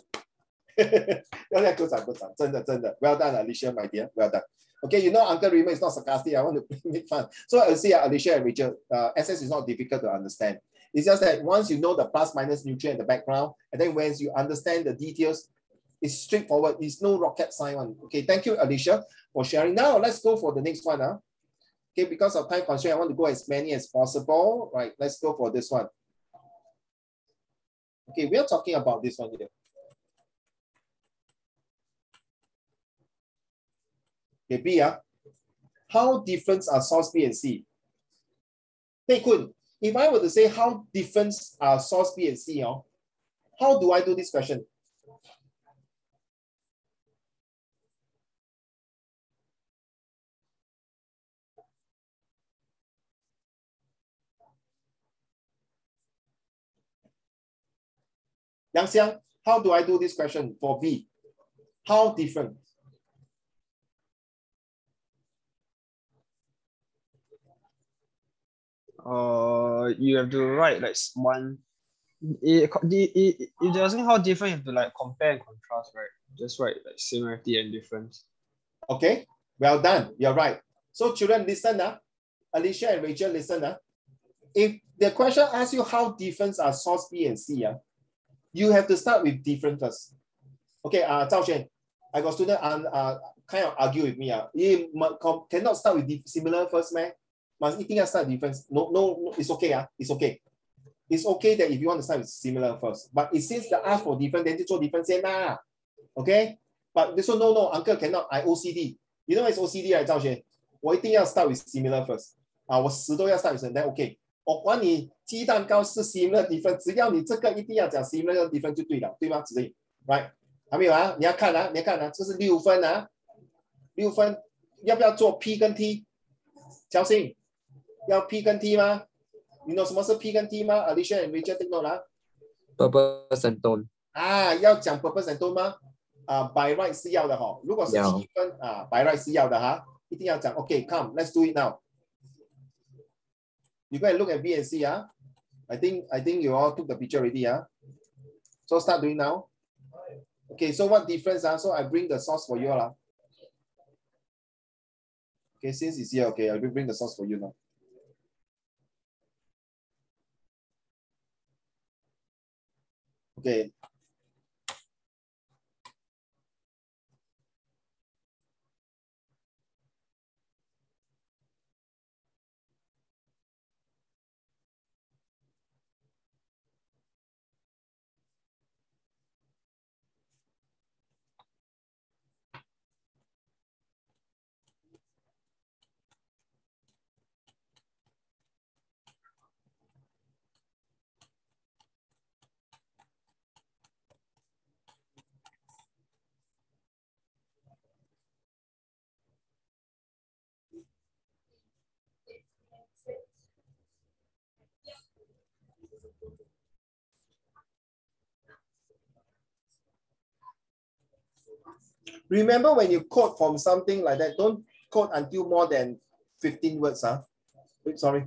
大家鼓掌鼓掌，真的真的 ，Well done Alicia my dear, well done. Okay, you know Uncle Raymond is not sarcastic. I want to make fun. So I see Alicia and Rachel, SS is not difficult to understand. It's just that once you know the plus minus nutrient in the background, and then once you understand the details, it's straightforward. It's no rocket science one. Okay, thank you, Alicia, for sharing. Now let's go for the next one. Okay, because of time constraint, I want to go as many as possible. Right, let's go for this one. Okay, we are talking about this one here. Okay, B, how different are source B and C? Hey, Kun, if I were to say how different are source B and C, how do I do this question? Yang Xiang, how do I do this question for B? How different? You have to write like one. It doesn't how different, you have to like compare and contrast, right? Just write like similarity and difference. Okay, well done. You're right. So children, listen. Alicia and Rachel, listen. If the question asks you how different are source B and C, you have to start with different first. Okay, Zhao Xuan, I got student kind of argue with me. You cannot start with similar first, man. Must一定要 start difference. No, it's okay. It's okay. It's okay that if you want to start with similar first. But it seems that ask for different, then 就做 different 先啦. Okay? But this one, no, uncle cannot. I OCD. You know what is OCD, right, 赵轩? 我一定要 start with similar first. 我10都要 start with similar, then okay. 我管你鸡蛋糕是 similar different， 只要你这个一定要讲 similar different 就对了，对吗？子怡 ，right？ 还没有啊？你要看啊，你要看啊，这是6分啊，6分，要不要做 P 跟 T？ 乔欣，要 P 跟 T 吗？你懂什么是 P 跟 T 吗 ？Alicia and Rachel take note 啦。Purpose and tone。要讲 purpose and tone 吗？by right 是要的哈，如果是7分by right 是要的哈，一定要讲 OK，come let's do it now。You go and look at B and C. I think you all took the picture already. So start doing now. Okay, so what difference? So I bring the source for you all. Okay, since it's here, okay, I will bring the source for you now. Okay. Remember when you quote from something like that, don't quote until more than 15 words. Sorry.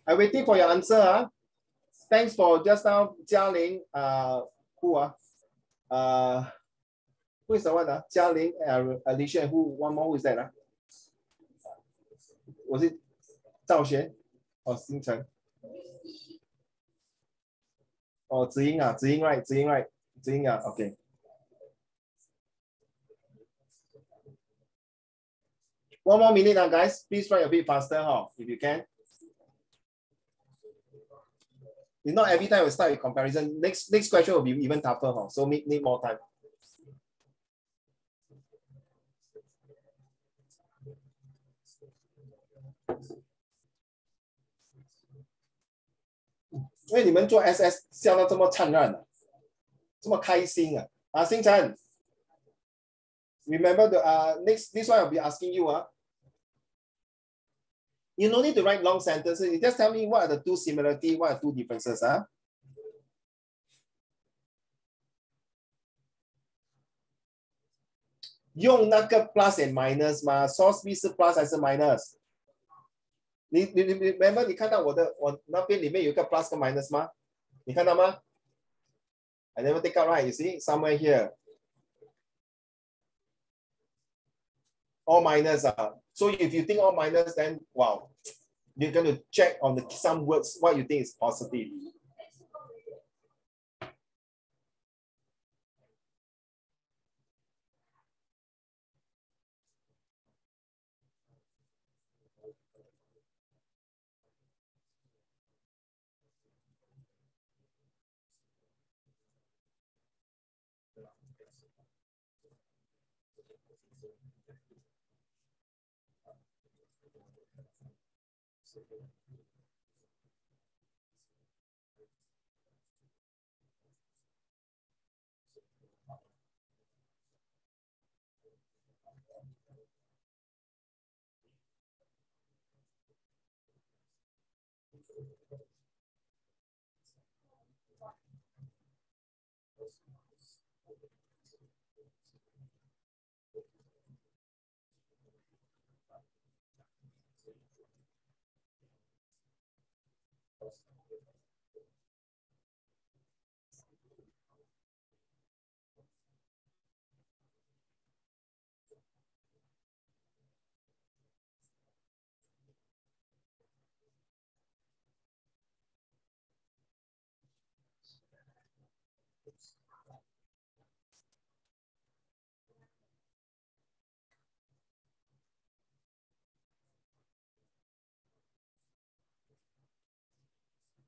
I'm waiting for your answer. Huh? Thanks for just now, Jia Ling. Who? Who is the one? Jia Ling, Alicia, and who? One more. Who is that? Was it Zhao Xuan or Xing Chen? Oh, Ziying, Ziying, right? Ziying, right? Ziying, okay. One more minute, guys. Please try a bit faster, if you can. It's not every time we start with comparison. Next question will be even tougher, so need more time. Why you guys do SS 笑到这么灿烂，这么开心啊！星辰 ，remember the this one I'll be asking you You no need to write long sentences. You just tell me what are the two similarities, what are two differences,用那个 plus and minus 嘛 ，source B 是 plus 还是 minus？ 你 remember 你看到我那边里面有一个 plus 跟 minus 吗？你看到吗 ？I never take out right. You see somewhere here. All minus. So if you think all minus, then wow, you're going to check on some words what you think is positive.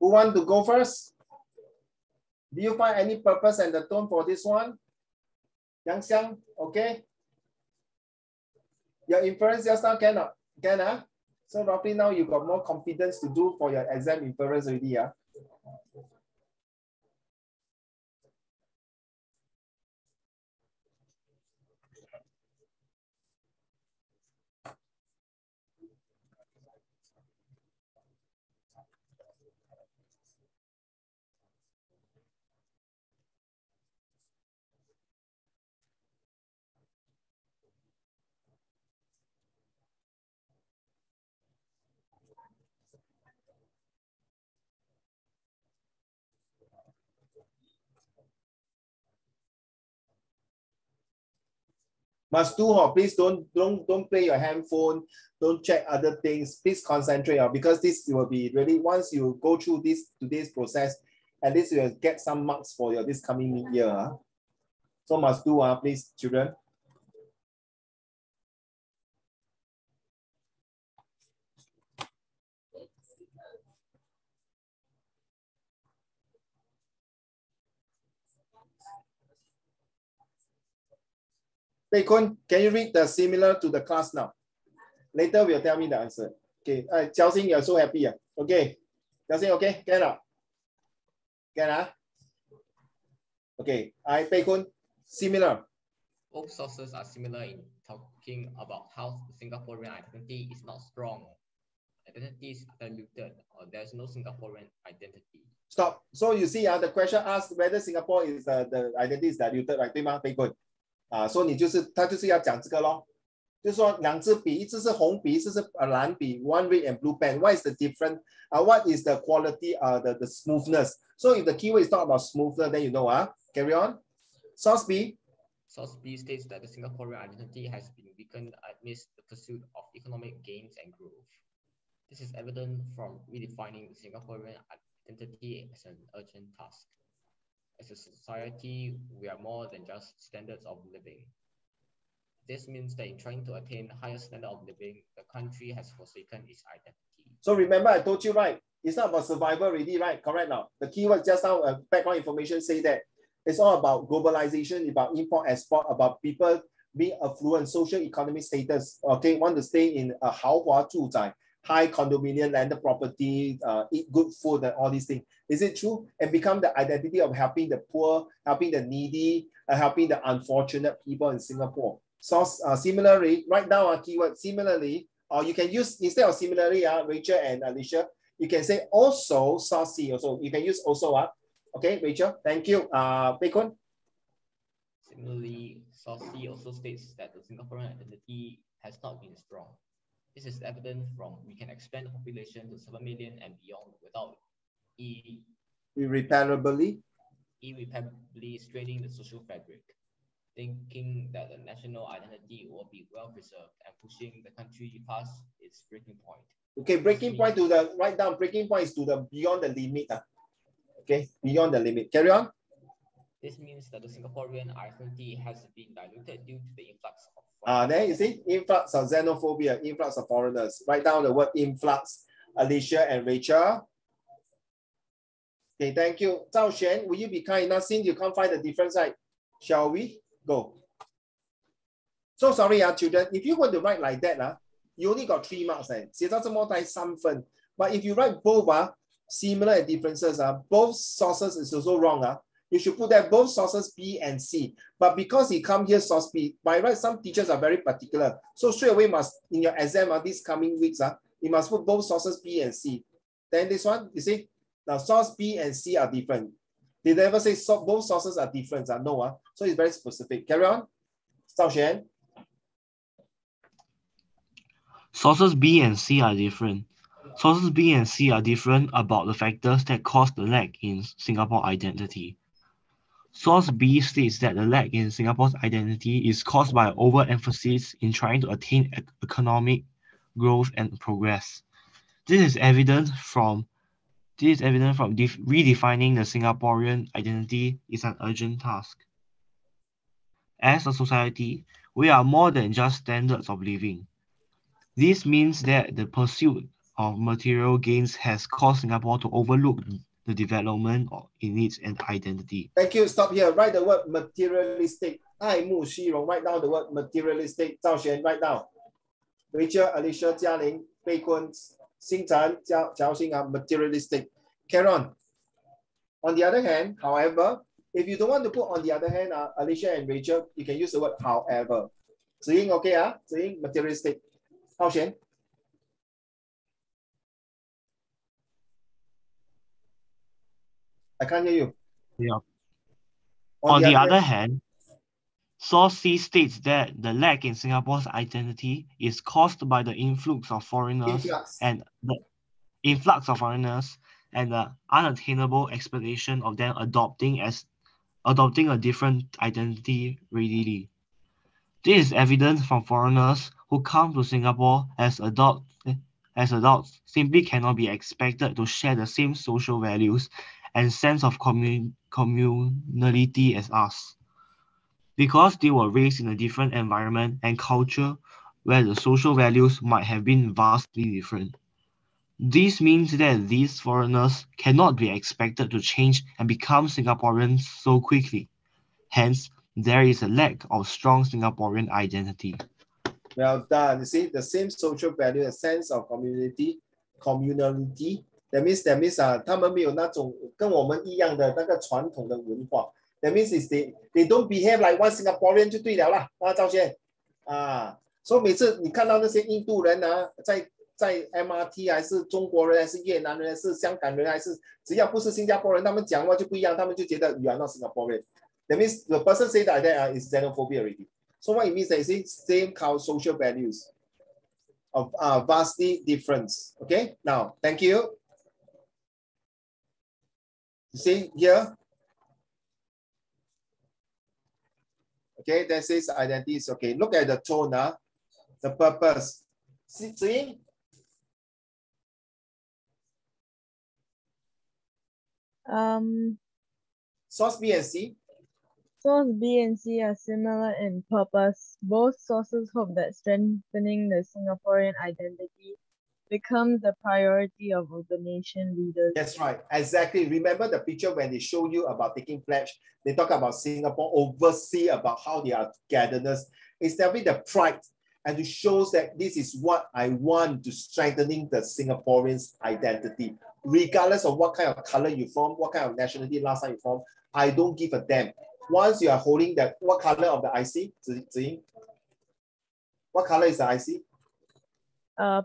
Who want to go first? Do you find any purpose and the tone for this one? Yang Xiang, okay? Your inference just now cannot, So roughly now you got more confidence to do for your exam inference already, Must do, please don't play your handphone, don't check other things, please concentrate, because this will be really, once you go through today's process, at least you will get some marks for your this coming mid-year. So must do, please, children. Pei Kun, can you read the similar to the class now? Later will tell me the answer. Okay, Jiao Xing, you're so happy. Okay, Jiao Xing, okay, can Okay, Pei Kun, similar. Both sources are similar in talking about how the Singaporean identity is not strong. Identities are diluted, or there's no Singaporean identity. Stop. So you see, the question asked whether Singapore is the identity is diluted, right? 对吗？非棍。所以他就是要讲这个咯，就是说两支笔，一支是红笔，一支是蓝笔 ，one red and blue pen. What is the difference? What is the quality? The smoothness. So if the keyword is talking about smoothness, then you know. Carry on. Source B. Source B states that the Singaporean identity has been weakened amidst the pursuit of economic gains and growth. This is evident from redefining the Singaporean identity as an urgent task. As a society, we are more than just standards of living. This means that in trying to attain higher standard of living, the country has forsaken its identity. So remember, I told you, right? It's not about survival already, right? Correct now. The keyword just now, background information say that it's all about globalization, about import, export, about people being affluent, social economic status. Okay, want to stay in a 豪华住宅, high condominium, landed property, eat good food and all these things. Is it true? And become the identity of helping the poor, helping the needy, helping the unfortunate people in Singapore. So similarly, write down a keyword similarly, or you can use, instead of similarly, Rachel and Alicia, you can say also, source C also. You can use also. Okay, Rachel, thank you. Bacon. Similarly, source C also states that the Singaporean identity has not been strong. This is evident from we can expand the population to 7 million and beyond without irreparably straining the social fabric, thinking that the national identity will be well preserved and pushing the country past its breaking point. Okay, breaking point to the, write down, breaking point is to the beyond the limit. Okay, beyond the limit. Carry on. This means that the Singaporean identity has been diluted due to the influx of there you see, influx of xenophobia, influx of foreigners. Write down the word influx, Alicia and Rachel. Okay, thank you. Zhao Xuan, will you be kind enough since you can't find the difference, right? Shall we? Go. So sorry, children, if you want to write like that, you only got 3 marks. 写到这么大3分. But if you write both, similar and differences, both sources is also wrong. You should put that both sources B and C. But because it come here source B, by right, some teachers are very particular. So straight away must, in your exam, these coming weeks, you must put both sources B and C. Then this one, you see, now source B and C are different. They never say both sources are different. No, so it's very specific. Carry on. Zhao Xuan. Sources B and C are different. Sources B and C are different about the factors that cause the lack in Singapore identity. Source B states that the lack in Singapore's identity is caused by overemphasis in trying to attain economic growth and progress. This is evident from redefining the Singaporean identity is an urgent task. As a society, we are more than just standards of living. This means that the pursuit of material gains has caused Singapore to overlook the development in its identity. Thank you. Stop here. Write the word materialistic. 爱慕虚荣. Write down the word materialistic. 赵璇, write down. Rachel, Alicia, Jialing, Beikun, Xingchan, Jiao Xing are materialistic. Carry on. On the other hand, however, if you don't want to put on the other hand, Alicia and Rachel, you can use the word however. Ziying, okay? Ziying, materialistic. Hao Xuan. I can't hear you. Yeah. On the other hand, Source C states that the lack in Singapore's identity is caused by the influx of foreigners and the unattainable expectation of them adopting a different identity readily. This is evident from foreigners who come to Singapore as adults simply cannot be expected to share the same social values and sense of communality as us, because they were raised in a different environment and culture where the social values might have been vastly different. This means that these foreigners cannot be expected to change and become Singaporeans so quickly. Hence, there is a lack of strong Singaporean identity. Well done. You see, the same social value, a sense of communality. That means 他们没有那种跟我们一样的那个传统的文化。That means is they don't behave like one Singaporean 就对了啦，赵轩啊，所以每次你看到那些印度人啊，在 MRT 还是中国人还是越南人还是香港人还是只要不是新加坡人，他们讲话就不一样，他们就觉得 you are not Singaporean. That means the person say that is xenophobia already. So what it means is same social values of vastly different. Okay, now thank you. You see here. Okay, that says identities. Okay, look at the tone, the purpose. See? Source B and C. Source B and C are similar in purpose. Both sources hope that strengthening the Singaporean identity becomes the priority of the nation leaders. That's right, exactly. Remember the picture when they show you about taking pledge, they talk about Singapore oversee about how they are togetherness. It's definitely the pride and it shows that this is what I want to strengthening the Singaporeans' identity. Regardless of what kind of color you from, what kind of nationality last time you from, I don't give a damn. Once you are holding that, what color of the IC? Ziying? What color is the IC?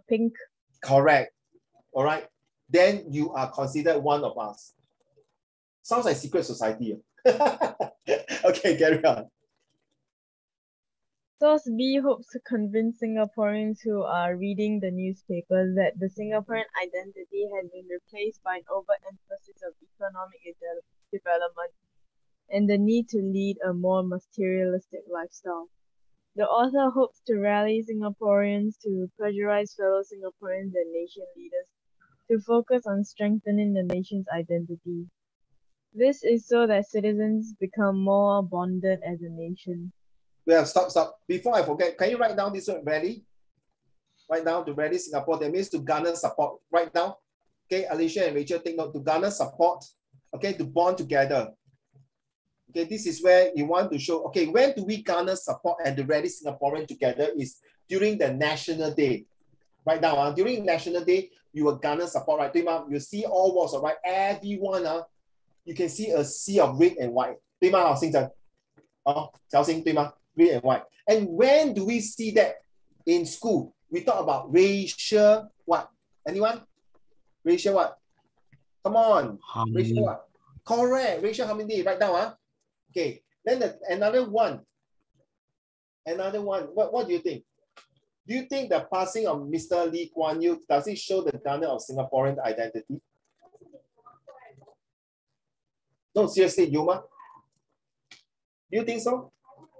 Pink. Correct. All right. Then you are considered one of us. Sounds like secret society. Okay, carry on. Source B hopes to convince Singaporeans who are reading the newspapers that the Singaporean identity has been replaced by an overemphasis of economic development and the need to lead a more materialistic lifestyle. The author hopes to rally Singaporeans to pressurize fellow Singaporeans and nation leaders to focus on strengthening the nation's identity. This is so that citizens become more bonded as a nation. Well, stop. Before I forget, can you write down this word rally? Write down to rally Singapore. That means to garner support. Write down. Okay, Alicia and Rachel, take note. To garner support. Okay, to bond together. Okay, this is where you want to show, okay, when do we garner support and the rally Singaporean together is during the National Day. Right now, during National Day, you will garner support, right? You see all walks, right? Everyone, you can see a sea of red and white. Red and white. And when do we see that in school? We talk about racial what? Anyone? Racial what? Come on. Harmony. Racial what? Correct. Racial harmony. Right now, Okay. Then another one. What do you think? Do you think the passing of Mr. Lee Kuan Yew, does it show the garner of Singaporean identity? No, seriously, Yuma. Do you think so?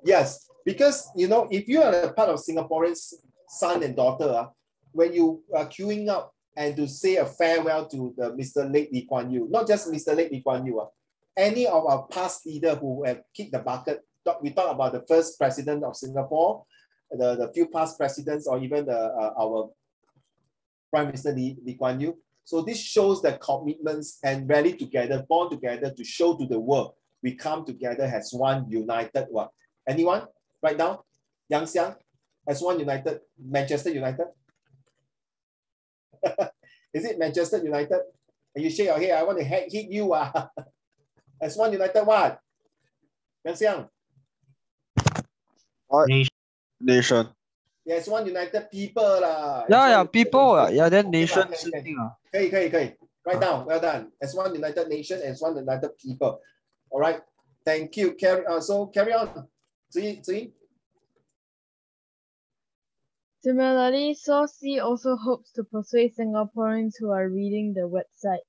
Yes, because if you are a part of Singaporeans' son and daughter, when you are queuing up and to say a farewell to the Mr. Late Lee Kuan Yew, not just Mr. Late Lee Kuan Yew, any of our past leaders who have kicked the bucket, we talk about the first president of Singapore, the few past presidents, or even our Prime Minister Lee Kuan Yew. So this shows the commitments and rally together, bond together to show to the world we come together as one united one. Anyone right now? Yang Xiang, as one united, Manchester United? Is it Manchester United? And you shake your head, I want to hit you. As one united what? Yang Xiang? Nation. Yes, one united people lah. Yeah, people. Yeah, then nation. Okay. Right down. Well done. As one united nation, as one united people. All right. Thank you. Carry on. Ziyi. Similarly, Source C also hopes to persuade Singaporeans who are reading the website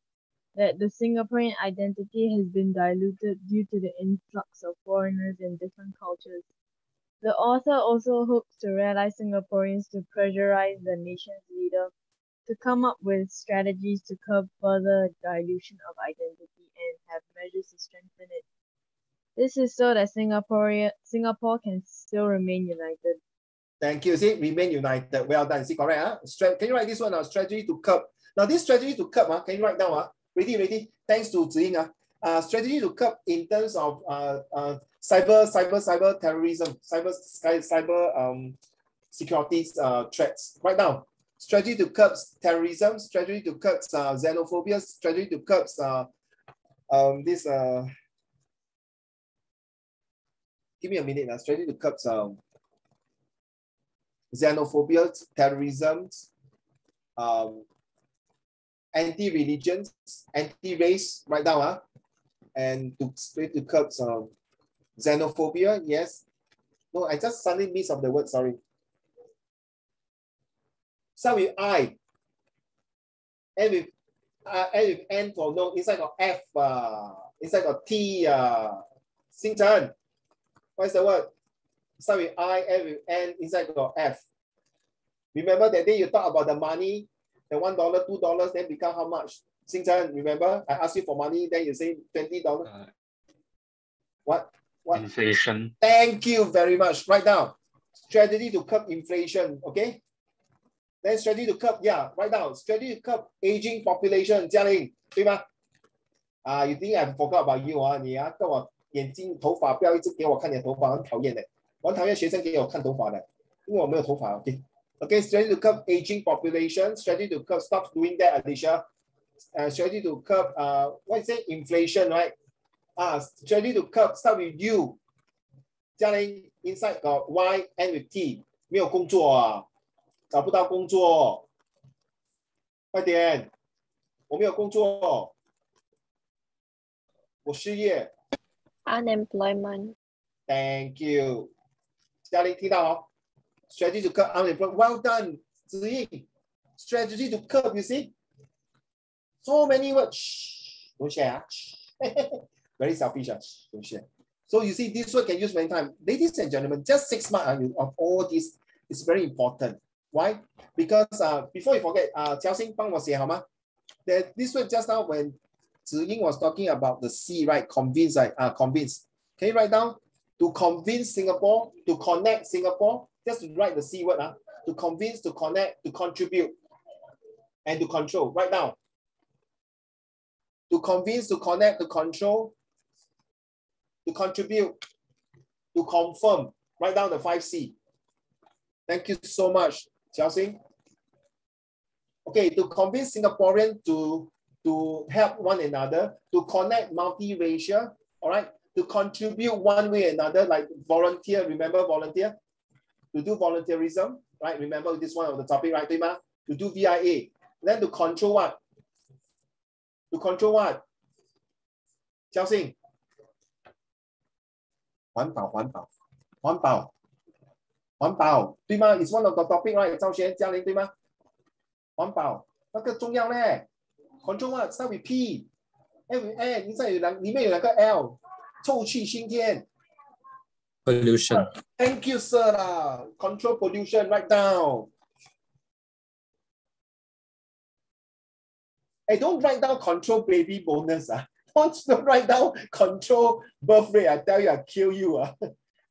that the Singaporean identity has been diluted due to the influx of foreigners and different cultures. The author also hopes to rally Singaporeans to pressurize the nation's leader to come up with strategies to curb further dilution of identity and have measures to strengthen it. This is so that Singapore can still remain united. Thank you. See, remain united. Well done. See, correct? Can you write this one? Strategy to curb. Now, this strategy to curb, can you write down? Ready? Thanks to Ziying. Strategy to curb in terms of cyber terrorism, cyber security threats. Right now, strategy to curb terrorism, strategy to curb xenophobia, strategy to curb give me a minute now. Strategy to curb xenophobia, terrorism, anti-religions, anti-race, right now, and to curb xenophobia, yes. No, I just suddenly missed of the word, sorry. Start with I, and with N for no, inside got F, inside got T, Xing Chen. What is the word? Start with I, end with N, inside got F. Remember that day you talk about the money, the $1, $2, then become how much? Xing Chen, remember? I asked you for money, then you say $20. What? Inflation. Thank you very much. Write down. Strategy to curb inflation, okay? Then strategy to curb, yeah, write down. Strategy to curb aging population, 嘉玲，对吗？ you think I forgot about you 啊？你跟我眼睛头发不要一直给我看你的头发，很讨厌的。我很讨厌学生给我看头发的，因为我没有头发。OK, okay. Strategy to curb aging population. Strategy to curb. Stop doing that, Alicia. Strategy to curb. What is it? Inflation, right? Strategy to curb. Start with you. 嘉玲 inside got Y, end with T. 没有工作啊，找不到工作。快点，我没有工作。 我失业 Unemployment. Thank you. 嘉玲听到哦 ？Strategy to curb unemployment. Well done, 子毅。Strategy to curb. You see, so many words. Shh, don't share. Very selfish. Don't share. So you see, this word can use many times. Ladies and gentlemen, just 6 marks of all this is very important. Why? Because before you forget, 乔欣帮我写好吗？ This word just now when Ziying was talking about the C, right? Convince, right? Convince. Can you write down? To convince Singapore, to connect Singapore. Just write the C word. To convince, to connect, to contribute, and to control. Write down. To convince, to connect, to control, to contribute, to confirm. Write down the 5C. Thank you so much, Xiaoxing. Okay, to convince Singaporeans to help one another, to connect multiracial, all right? To contribute one way or another, like volunteer, remember volunteer? To do volunteerism, right? Remember this one of the topic, right? To do VIA. Then to control what? To control what? 交信。环保，环保，环保，环保，对吗 ？It's one of the topic, right? 赵轩、嘉玲，对吗？环保，那个重要嘞。Control what? Start with P. F with N. 里面有两个 L. 臭气熏天。Pollution. Thank you, sir. Control pollution. Write down. Hey, don't write down control baby bonus. Don't write down control birth rate. I tell you, I'll kill you.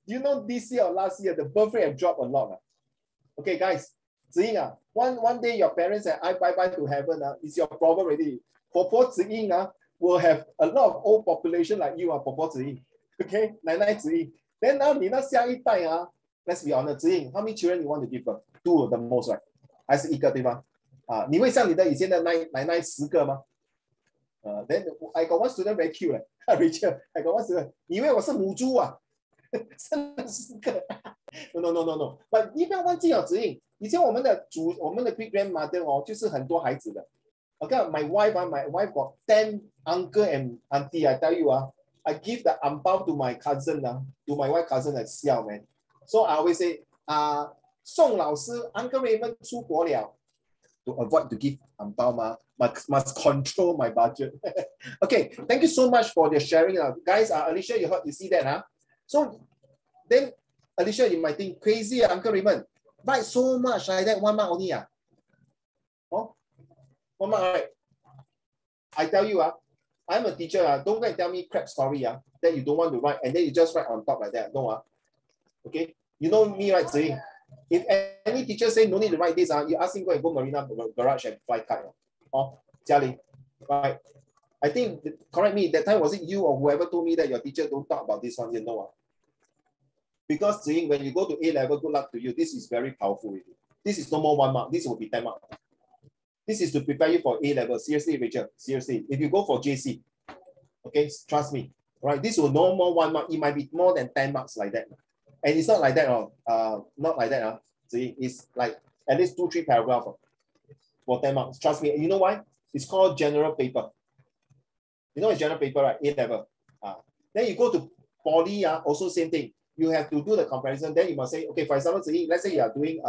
You know, this year or last year, the birth rate have dropped a lot. Okay, guys. Ziying, one day your parents and I bye to heaven, it's your problem already. Popo Ziying will have a lot of old population like you, Popo Ziying. Okay, 奶奶 Ziying. Then now 你那下一代let's be honest, Ziying, how many children you want to give birth? 2 the most, right? 还是一个对吗？你会像你的以前的奶奶10个吗？Then I got one student very cute, Rachel. I got one student. 你以为我是母猪啊？生了10个。No. But 你不要忘记Ziying。以前我们的 great grandmother 就是很多孩子的。Okay, my wife got 10 uncle and auntie. I tell you I give the angbao to my cousin to my wife cousin at Xiao, man. So I always say 宋老师 Uncle Raymond 出国了 to avoid to give angbao must control my budget. Okay, thank you so much for the sharing, guys. Alicia, you see that, So then Alicia, you might think crazy, Uncle Raymond. Write so much like that, 1 mark only. 1 mark, right? I tell you, I'm a teacher. Don't go and tell me crap story that you don't want to write, and then you just write on top like that. No, okay? You know me, right, Ziying? If any teacher say no need to write this, you ask him go and go Marina Garage and fly kite. Jialing, right? I think, correct me, that time was it you or whoever told me that your teacher don't talk about this one, you know? Because Ziying, when you go to A level, good luck to you. This is very powerful. This is no more 1 mark. This will be 10 marks. This is to prepare you for A level. Seriously, Rachel. Seriously. If you go for JC, okay, trust me. Right? This will no more 1 mark. It might be more than 10 marks like that. And it's not like that. Not like that. See, it's like at least 2-3 paragraphs for 10 marks. Trust me. You know why? It's called general paper. You know it's general paper, right? A level. Then you go to poly, also same thing. You have to do the comparison. Then you must say, okay, for example, let's say you are doing,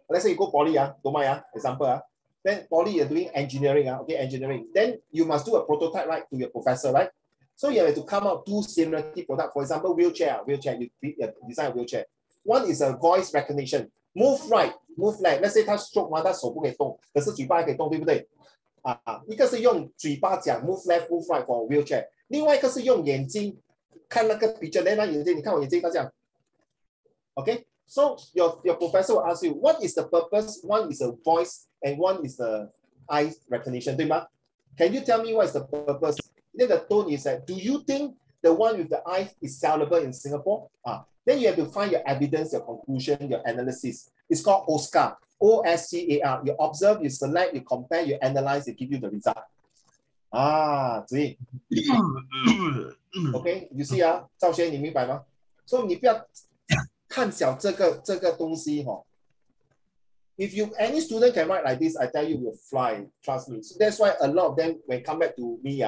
let's say you go poly, don't mind, example. Then poly, you're doing engineering, okay, engineering. Then you must do a prototype, right, to your professor, right? So you have to come out 2 similarity products. For example, wheelchair, you design a wheelchair. One is a voice recognition. Move right, move left. Let's say 他 stroke 嘛，他手不可以动，可是嘴巴可以动，对不对？一个是用嘴巴讲 move left, move right for wheelchair， 另外一个是用眼睛看那个 picture， 那眼睛，你看我眼睛，他这样。Okay, so your professor will ask you, what is the purpose? One is a voice and one is the eye recognition, 对吗？ Can you tell me what is the purpose? Then the tone is that, do you think the one with the eye is sellable in Singapore? Then you have to find your evidence, your conclusion, your analysis. It's called OSCAR, OSCAR. You observe, you select, you compare, you analyze, it give you the result. See. Okay, you see 赵轩，你明白吗？所以你不要看小这个东西If any student can write like this, I tell you, will fly. Trust me. So that's why a lot of them, when come back to me,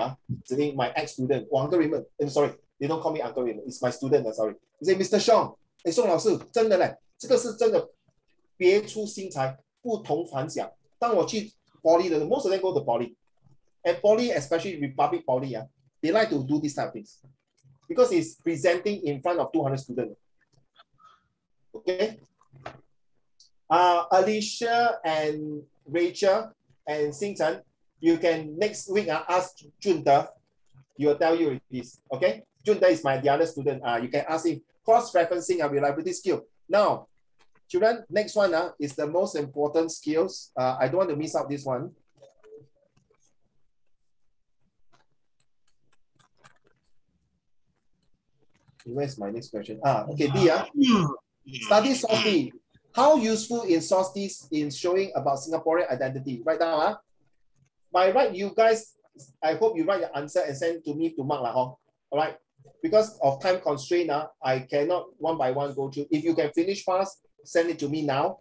my ex-student, Uncle Raymond, I'm sorry, they don't call me Uncle Raymond. It's my student. Sorry. They say, Mr. Sean, 宋老师，真的嘞，这个是真的别出心裁，不同凡响。当我去 Poly 的 most of them go to Poly, and Poly, especially Republic Poly, they like to do this type of things because it's presenting in front of 200 students. Okay. Alicia and Rachel and Xingchen, you can next week ask Junde. He will tell you this. Okay, Junde is the other student. You can ask him. Cross-referencing a reliability skill. Now, children, next one is the most important skills. I don't want to miss out this one. Where's my next question? Okay, D. Study SOSD. How useful is SOSD in showing about Singaporean identity? Right now, by right, you guys, I hope you write your answer and send to me to mark. All right? Because of time constraint, I cannot one by one go through. If you can finish fast, send it to me now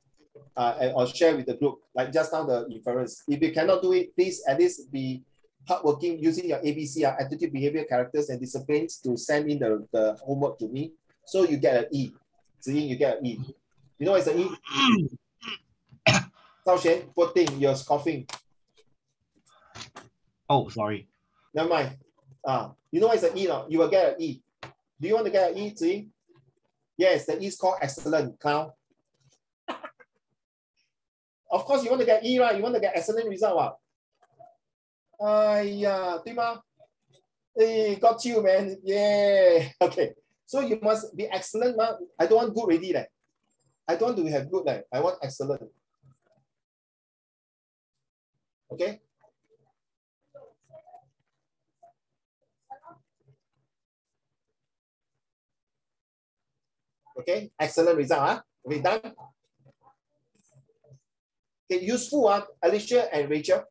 or share with the group, like just now the inference. If you cannot do it, please at least be hardworking using your ABC, attitude, behavior, characters, and disciplines to send in the homework to me. So you get an E. Ziyin, you get an E. You know what is an E? Zhao Xuan, poor thing, you're coughing. Oh, sorry. Never mind. You know what is an E? No? You will get an E. Do you want to get an E, Ziyin? Yes, the E is called excellent, clown. Of course, you want to get E, right? You want to get excellent result. Yeah, 对吗? Hey, got you, man. Yeah. Okay. So you must be excellent. I don't want good already. I don't want to have good. I want excellent. Okay. Okay. Excellent result. Okay, done. Okay, useful. Alicia and Rachel.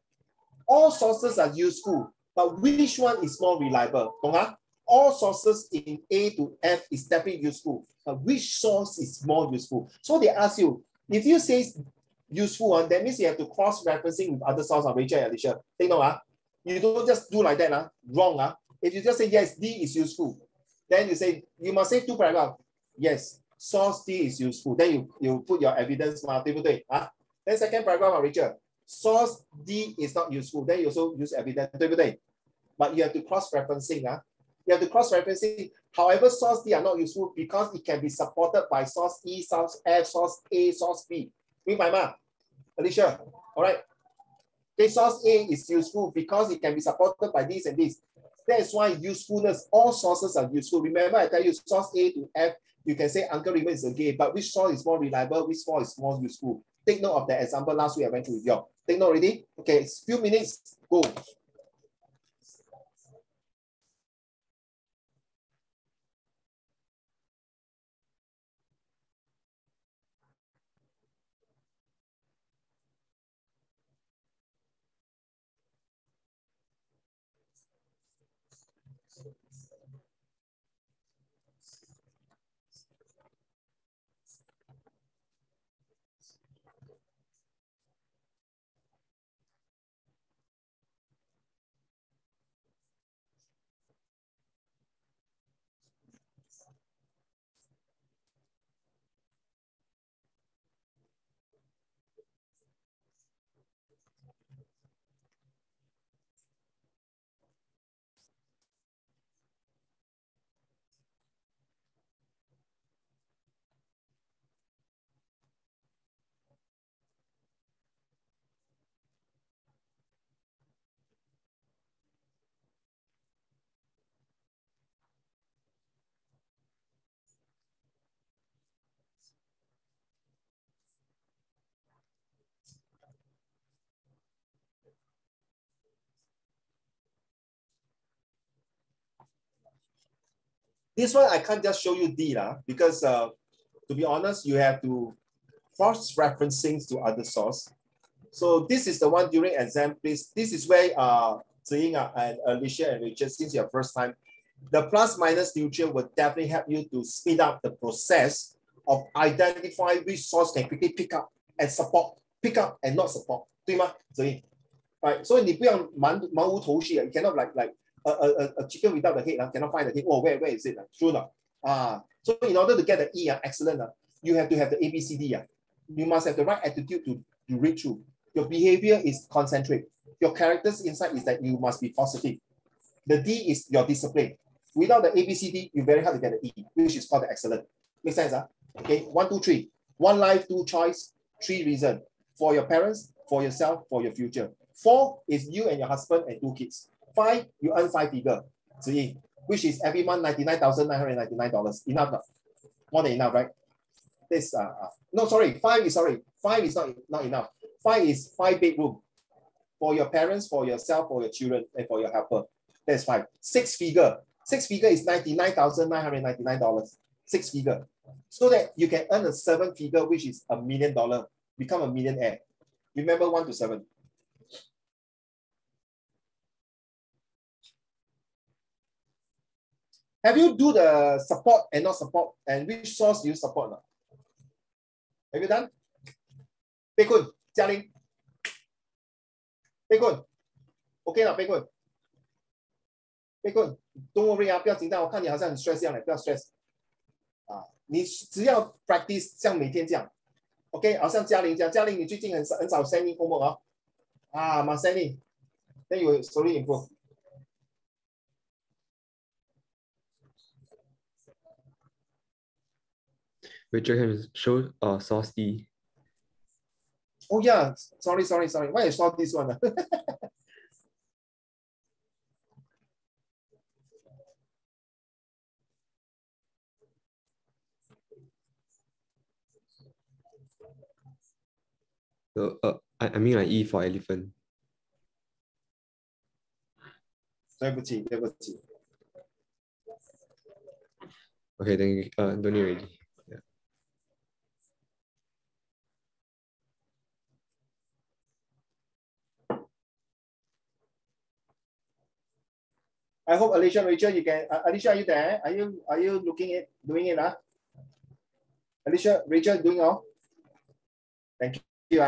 All sources are useful, but which one is more reliable? All sources in A to F is definitely useful, but which source is more useful? So they ask you, if you say useful, that means you have to cross-referencing with other sources, Rachel and Alicia. Take note, you don't just do like that, wrong. If you just say, yes, D is useful, then you say, you must say 2 paragraphs. Yes, source D is useful. Then you put your evidence, Then second paragraph, Rachel. Source D is not useful. Then you also use evidence, but you have to cross-referencing. You have to cross-referencing. However, source D are not useful because it can be supported by source E, source F, source A, source B. Alicia, all right. Okay, source A is useful because it can be supported by this and this. That's why usefulness, all sources are useful. Remember, I tell you, source A to F, you can say Uncle Raymond is okay, but which source is more reliable, which source is more useful? Take note of the example last week I went through with you. Take note already? Okay, few minutes, go. This one I can't just show you D because to be honest, you have to cross referencing to other source. So this is the one during exam, please. This is where Ziying and Alicia and Richard, since your first time, the plus minus neutral will definitely help you to speed up the process of identify which source can quickly pick up and support, pick up and not support. 对吗？ Ziying? Right. So you cannot like a chicken without the head, cannot find the head. Oh, where is it? Sure not. So in order to get the E, excellent, you have to have the ABCD. You must have the right attitude to read through. Your behavior is concentrate. Your character's insight is that you must be positive. The D is your discipline. Without the ABCD, you're very hard to get the E, which is called the excellent. Make sense? Okay, 1, 2, 3. 1 life, 2 choice, 3 reason. For your parents, for yourself, for your future. 4 is you and your husband and 2 kids. 5, you earn 5 figure, which is every month $99,999. Enough, more than enough, right? This no, sorry, 5 is not enough. 5 is 5 bedroom for your parents, for yourself, for your children, and for your helper. That's 5. 6 figure. 6 figure is $99,999. 6 figure. So that you can earn a 7 figure, which is $1 million. Become a millionaire. Remember 1 to 7. Have you do the support and not support, and which source do you support now? Have you done? Pei Kun, Jia Ling. Pei Kun, okay 了，Pei Kun。Pei Kun， don't worry 不要紧张，我看你好像很 stress 一样，不要 stress。你只要 practice 像每天这样 ，OK， 好像嘉玲这样，嘉玲你最近很少 send in homework must send in， then you will slowly improve。Richard can show source D. Oh yeah, sorry. Why I saw this one? So I mean like E for elephant. 对不起。Okay, then don't need already. I hope Alicia, Rachel, you can. Alicia, are you there? Are you doing it? Alicia, Rachel, doing all? Thank you.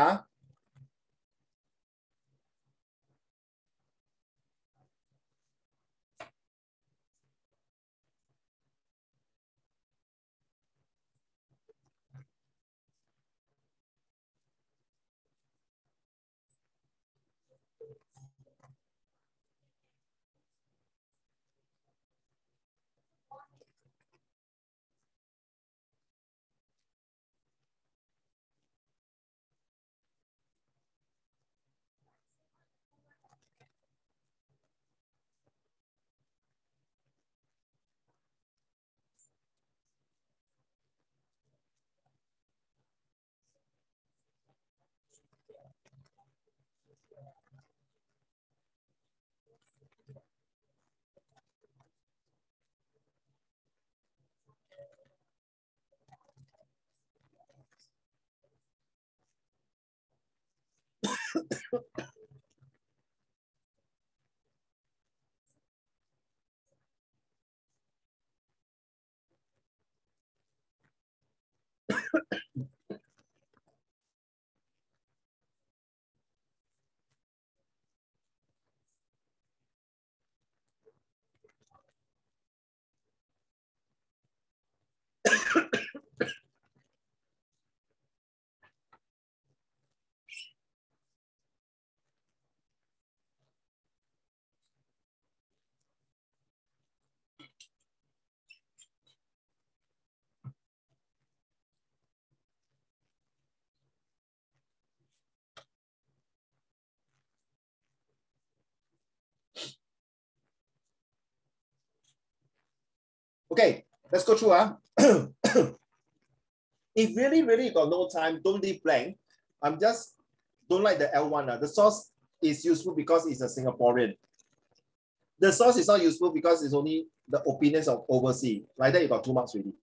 Okay, let's go through. If really got no time, don't leave blank. I'm just don't like the L1. The source is useful because it's a Singaporean. The source is not useful because it's only the opinions of overseas. Like that, you got 2 marks already.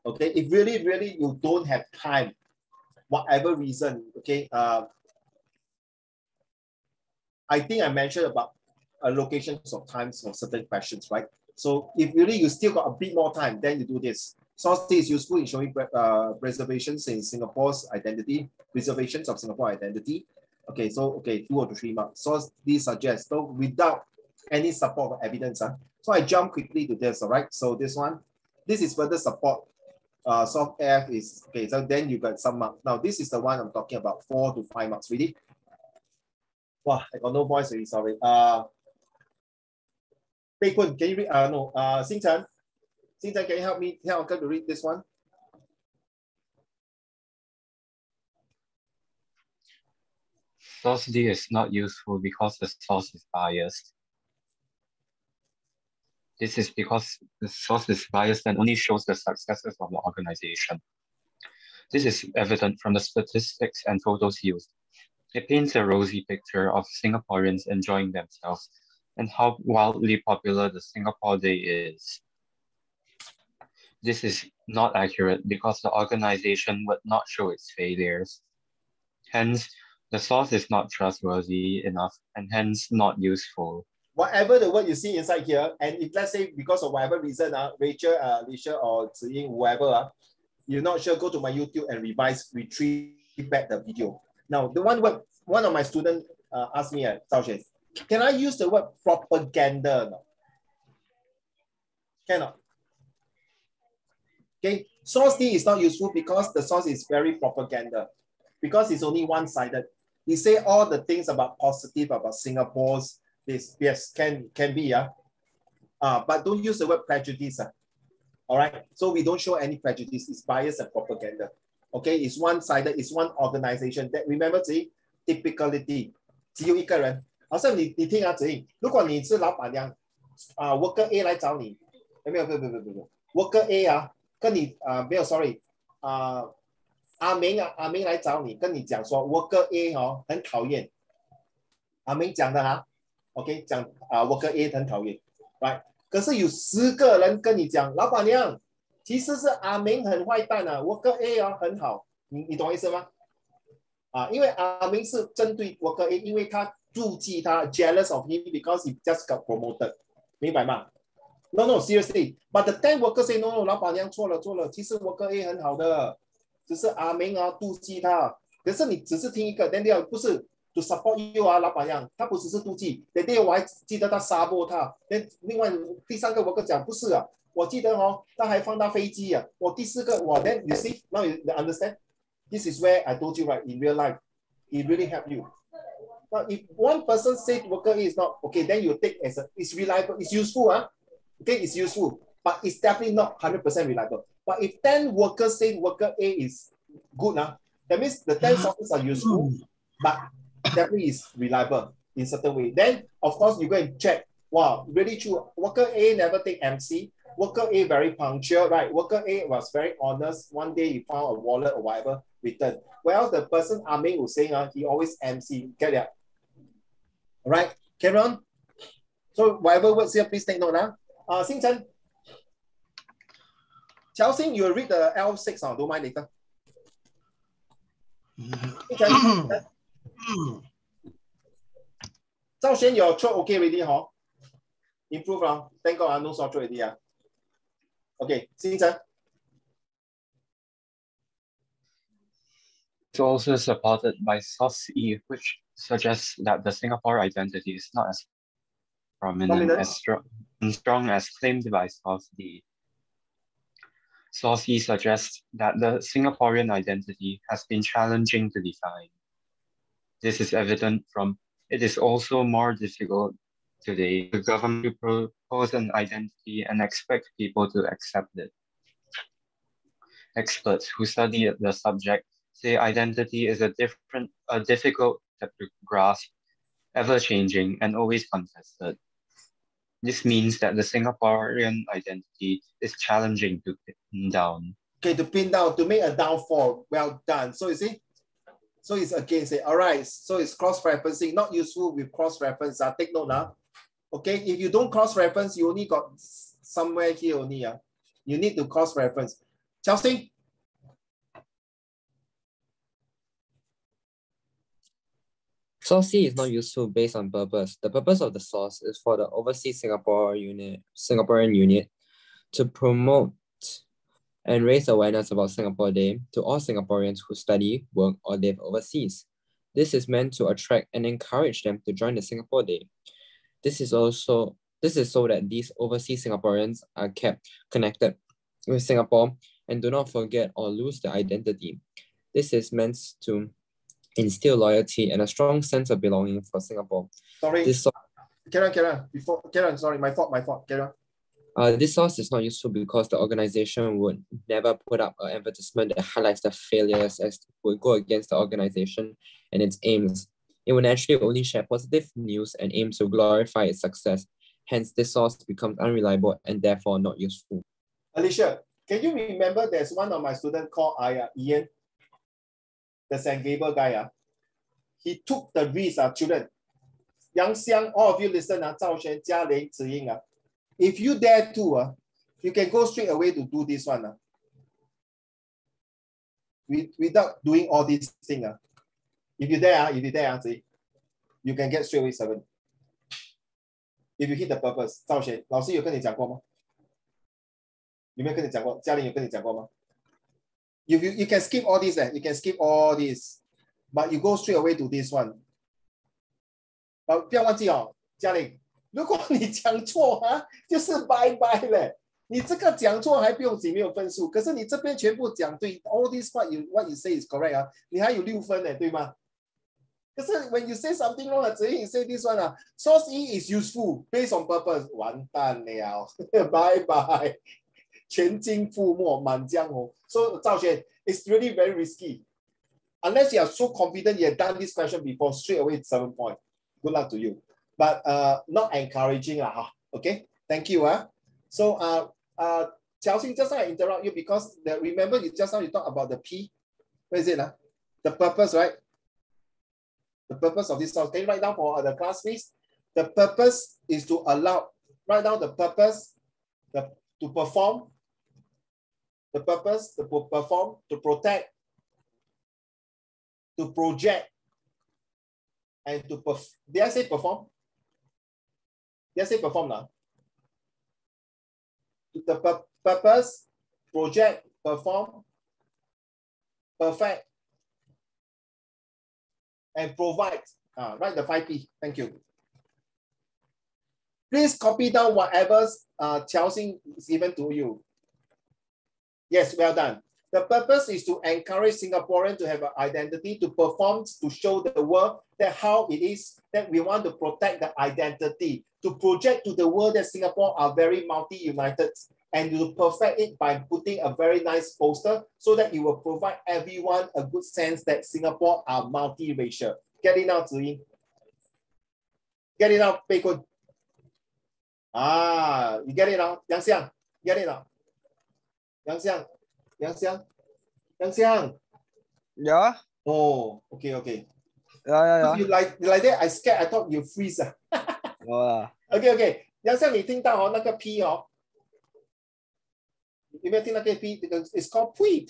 Okay, if really you don't have time, whatever reason, okay, I think I mentioned about allocations of times for certain questions, right? So if really you still got a bit more time, then you do this. Source D is useful in showing preservations in Singapore's identity, preservations of Singapore identity. Okay, so okay, 2 or 3 marks. Source D suggests, so without any support of evidence. So I jump quickly to this, all right? So this one, this is further support. Soft F is, okay, so then you got some marks. Now this is the one I'm talking about, 4 to 5 marks, really. Wow, I got no voice already, sorry. Pei Kun, can you read? No, Xing Chen, can you help me, help Uncle to read this one? Source D is not useful because the source is biased. This is because the source is biased and only shows the successes of the organization. This is evident from the statistics and photos used. It paints a rosy picture of Singaporeans enjoying themselves and how wildly popular the Singapore Day is. This is not accurate because the organization would not show its failures. Hence, the source is not trustworthy enough and hence not useful. Whatever the word you see inside here, and if let's say because of whatever reason, Rachel, Alicia, or Ziying, whoever, you're not sure, go to my YouTube and retrieve back the video. Now, the one of my students asked me, Zhao Xuan, can I use the word propaganda? No? Cannot. Okay, source D is not useful because the source is very propaganda, because it's only one-sided. He say all the things about positive about Singapore's this, yes, can be, but don't use the word prejudice. All right, so we don't show any prejudice. It's bias and propaganda. Okay, it's one-sided. It's one organization. That remember, typicality 只有一个人。好像你听啊，子英，如果你是老板娘，worker A 来找你，没有，worker A 跟你没有 sorry 阿明来找你，跟你讲说 worker A 很讨厌，阿明讲的OK 讲worker A 很讨厌 ，right？ 可是有10个人跟你讲，老板娘，其实是阿明很坏蛋worker A 很好，你懂意思吗？因为阿明是针对 worker A， 因为他妒忌他 jealous of him because he just got promoted， 明白吗 ？No, seriously. But the 10 workers say no, 老板娘错了，其实 worker A 很好的，只是阿明妒忌他。可是你只是听一个 ，then 不是 to support you 老板娘，他不只是妒忌 ，then 我还记得他杀过他。then 另外第3个 worker 讲不是我记得他还放他飞机我第4个then you see now you understand. This is where I told you right in real life, it really helped you. But if one person said worker A is not okay, then you take as it's reliable, it's useful, okay, it's useful, but it's definitely not 100% reliable. But if 10 workers say worker A is good, that means the 10 sources are useful, but definitely is reliable in certain way. Then of course you go and check. Wow, really true. Worker A never take MC. Worker A very punctual, right? Worker A was very honest. One day he found a wallet or whatever, returned. Whereas the person Aming was saying, he always MC. Get it? All right, carry on. So whatever words here, please take note. Xing Chen. Qiao Xing, you read the L6, don't mind later. Zhao Xuan, your throat okay already, Improve, thank God, no sore throat already. Okay, Xing Chen. It's also supported by Source E, which suggests that the Singapore identity is not as prominent. As strong as claimed by Source D. Source E suggests that the Singaporean identity has been challenging to define. This is evident from it is also more difficult today. The government to propose an identity and expect people to accept it. Experts who study the subject say identity is a difficult to grasp, ever-changing, and always contested. This means that the Singaporean identity is challenging to pin down. Okay, to pin down, to make a downfall. Well done. So you see, so it's again say, all right, so it's cross-referencing, not useful with cross-reference. Take note now. Okay, if you don't cross-reference, you only got somewhere here only. You need to cross-reference. Chelsea? Source C is not useful based on purpose. The purpose of the source is for the overseas Singaporean unit to promote and raise awareness about Singapore Day to all Singaporeans who study, work, or live overseas. This is meant to attract and encourage them to join the Singapore Day. This is so that these overseas Singaporeans are kept connected with Singapore and do not forget or lose their identity. This is meant to instill loyalty and a strong sense of belonging for Singapore. Sorry. Karen, sorry, my fault. Karen. This source is not useful because the organization would never put up an advertisement that highlights the failures as would go against the organization and its aims. It would naturally only share positive news and aim to glorify its success. Hence, this source becomes unreliable and therefore not useful. Alicia, can you remember there's one of my students called Ian, the St. Gabriel guy. He took the risk, children. Yang Xiang, all of you listen, Zhao Xuan, Jia Ling, Ziying. If you dare to, you can go straight away to do this one. Without doing all these things. If you dare, you can get straight away 7. If you hit the purpose, 赵璇，老师有跟你讲过吗？有没有跟你讲过？嘉玲有跟你讲过吗？ You can skip all this, you can skip all this, but you go straight away to this one. 不要忘记哦，嘉玲，如果你讲错就是拜拜了。你这个讲错还不用紧，没有分数。可是你这边全部讲对 ，all this what you say is correct 你还有6分呢，对吗？可是 when you say something wrong 只有你 say this one source E is useful based on purpose， 完蛋了，拜拜，全军覆没，满江红。So 赵璇 it's really very risky. Unless you are so confident you have done this question before, straight away 7 points. Good luck to you. But not encouraging Okay, thank you So Chelsea, just now I interrupt you because remember just now you talked about the P. Where is it The purpose, right? The purpose of this source. Can you write down for the class, please? The purpose is to allow. Write down the purpose. To perform. The purpose to perform, to protect, to project, and to did I say perform? Did I say perform now? The purpose, project, perform, perfect, and provide. Write the 5P. Thank you. Please copy down whatever Chelsea is given to you. Yes, well done. The purpose is to encourage Singaporeans to have an identity, to perform, to show the world that how it is that we want to protect the identity, to project to the world that Singapore are very multi-united, and to perfect it by putting a very nice poster so that it will provide everyone a good sense that Singapore are multiracial. Get it now, Ziyi. Get it now, Pei Kun. You get it now, Yang Xiang. Get it now. Yang Xiang. Yeah. Oh, okay. Yeah. You like that, I scared. I thought you freeze. Okay. Yang Xiang, 你听到那个 P 有没有听那个 P？ It's called pui.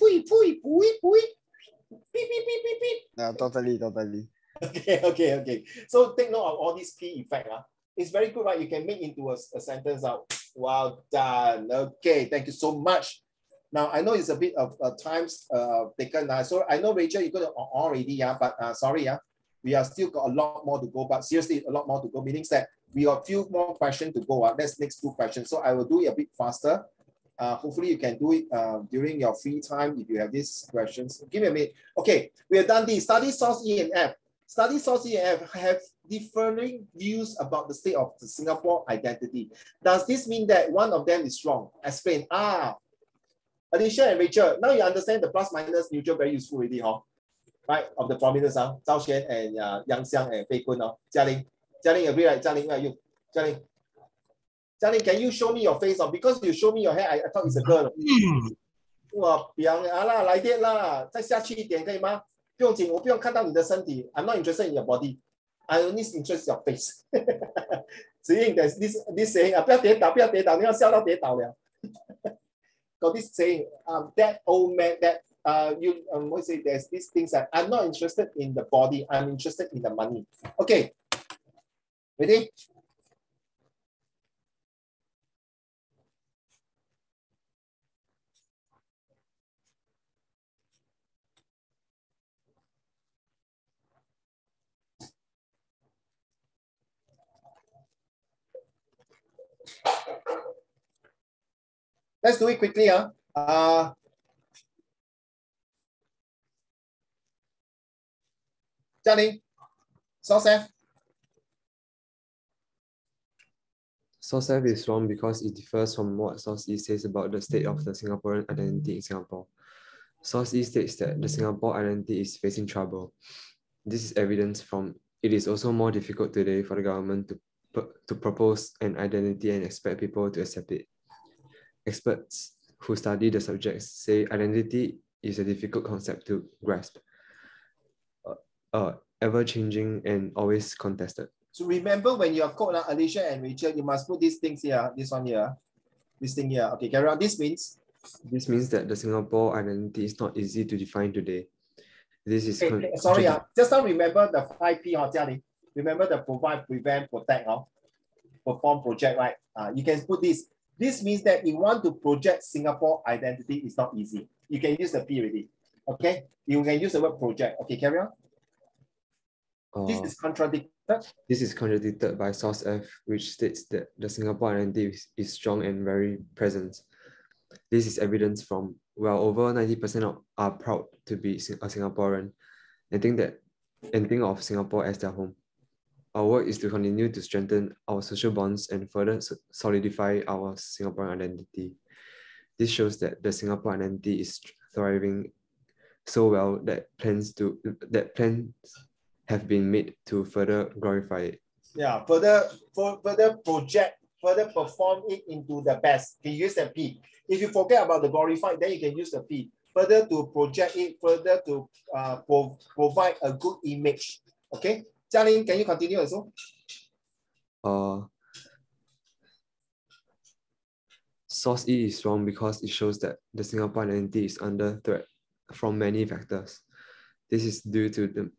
Yeah, totally. Okay. So take note of all these P effect. It's very good, right? You can make into a sentence out. Well done. Okay, thank you so much. Now, I know it's a bit of times taken. So I know, Rachel, you got it already, but sorry, we are still got a lot more to go, but seriously, a lot more to go, meaning that we have a few more questions to go. That's next 2 questions. So I will do it a bit faster. Hopefully you can do it during your free time if you have these questions. Give me a minute. Okay, we have done this. Study source E and F. Study source E and F have differing views about the state of the Singapore identity. Does this mean that one of them is wrong? Explain. Alicia and Rachel, now you understand the plus minus neutral very useful already, right? Of the prominence, Zhao Xuan and Yang Xiang and Pei Kun. Jia Ling agree, right? Jia Ling, where are you? Jia Ling, can you show me your face? Because you show me your hair, I thought it's a girl. 哇，表啦，来电啦，再下去一点可以吗？不用紧，我不用看到你的身体。I'm not interested in your body. I only interest your face. 子英 there's this saying 不要跌倒，不要跌倒，你要笑到跌倒了。Got this saying, that old man, that what say? There's these things that I'm not interested in the body, I'm interested in the money. Okay, ready? Let's do it quickly. Jialing, source F. Source F is wrong because it differs from what Source E says about the state of the Singaporean identity in Singapore. Source E states that the Singapore identity is facing trouble. This is evidence from it is also more difficult today for the government to propose an identity and expect people to accept it. Experts who study the subjects say identity is a difficult concept to grasp, ever-changing and always contested. So remember when you are called Alicia and Rachel, you must put these things here, this one here, this thing here. Okay, carry on. This means that the Singapore identity is not easy to define today. This is sorry, just now remember the 5P, Jialing. Remember the provide, prevent, protect, perform, project, right? You can put this. This means that you want to project Singapore identity is not easy. You can use the P already. Okay, you can use the word project. Okay, carry on. This is contradicted. This is contradicted by Source F, which states that the Singapore identity is strong and very present. This is evidence from, well, over 90% are proud to be a Singaporean and think of Singapore as their home. Our work is to continue to strengthen our social bonds and further solidify our Singaporean identity. This shows that the Singapore identity is thriving so well that plans have been made to further glorify it. Yeah, further project, further perform it into the best. You can use the P. If you forget about the glorified, then you can use the P. Further to project it, further to provide a good image. Okay, Jialing, can you continue also? Source E is wrong because it shows that the Singapore identity is under threat from many factors. This is due to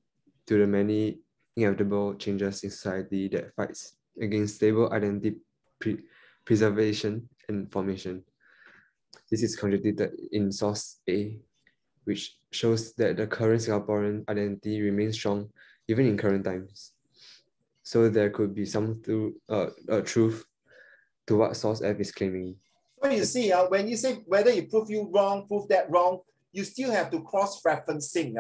the many inevitable changes in society that fights against stable identity preservation and formation. This is contradicted in Source A, which shows that the current Singaporean identity remains strong even in current times. So there could be some truth to what Source F is claiming. So you see, when you say whether you prove that wrong, you still have to cross-referencing,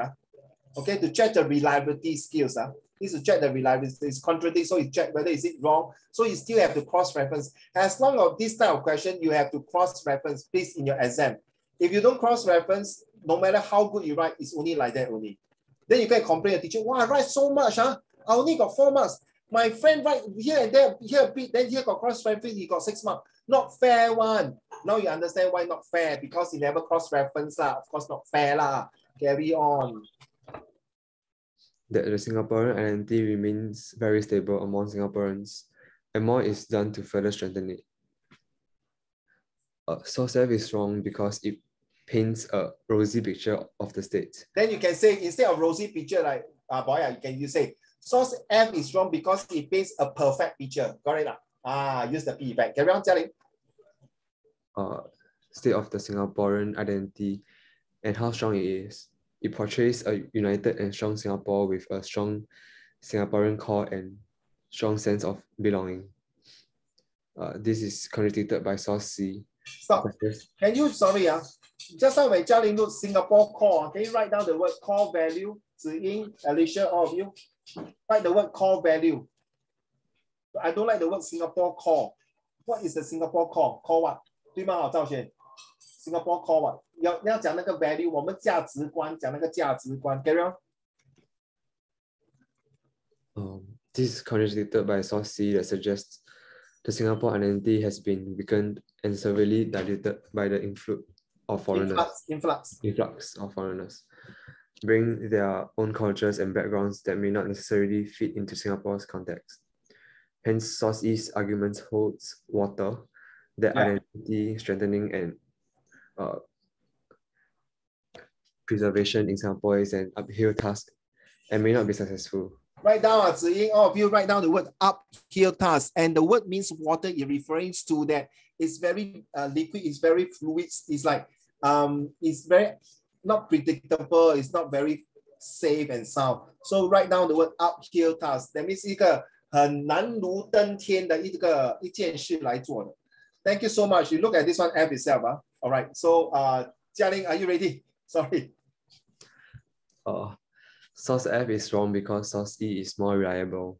okay, to check the reliability skills. This to check the reliability. It's contradict, so you check whether is it wrong. So you still have to cross-reference. As long as this type of question, you have to cross-reference, please, in your exam. If you don't cross-reference, no matter how good you write, it's only like that only. Then you can complain to the teacher, wow, I write so much, I only got 4 marks. My friend write here and there, here a bit, then here got cross-reference, he got 6 marks. Not fair one. Now you understand why not fair, because he never cross-reference lah. Of course, not fair lah. Carry on. That the Singaporean identity remains very stable among Singaporeans, and more is done to further strengthen it. Source F is wrong because it paints a rosy picture of the state. Then you can say, instead of rosy picture, like you say, Source F is wrong because it paints a perfect picture. Got it? Use the P effect. Carry on, Jialing. State of the Singaporean identity and how strong it is. It portrays a united and strong Singapore with a strong Singaporean core and strong sense of belonging. This is contradicted by Source C. Stop. Can you, sorry, just now when Jialing wrote Singapore core, can you write down the word core value? Ziying, Alicia, all of you, write the word core value. I don't like the word Singapore core. What is the Singapore core? Core what? 对吗？好，赵璇。Singapore core what? 要讲那个 value， 我们价值观，讲那个价值观。Carry on. This is contradicted by Source C that suggests the Singapore identity has been weakened and severely diluted by the influx of foreigners. Influx of foreigners. bring their own cultures and backgrounds that may not necessarily fit into Singapore's context. Hence, Source E's arguments holds water, that identity strengthening and preservation in Singapore is an uphill task and may not be successful. Write down, Ziying, all of you write down the word uphill task. And the word means water. It refers to that it's very liquid, it's very fluid. It's like, it's very not predictable. It's not very safe and sound. So write down the word uphill task. That means 一个很难如登天的一件事来做的。Thank you so much. You look at this one app itself. All right. So, Jialing, are you ready? Sorry. Source F is wrong because Source E is more reliable.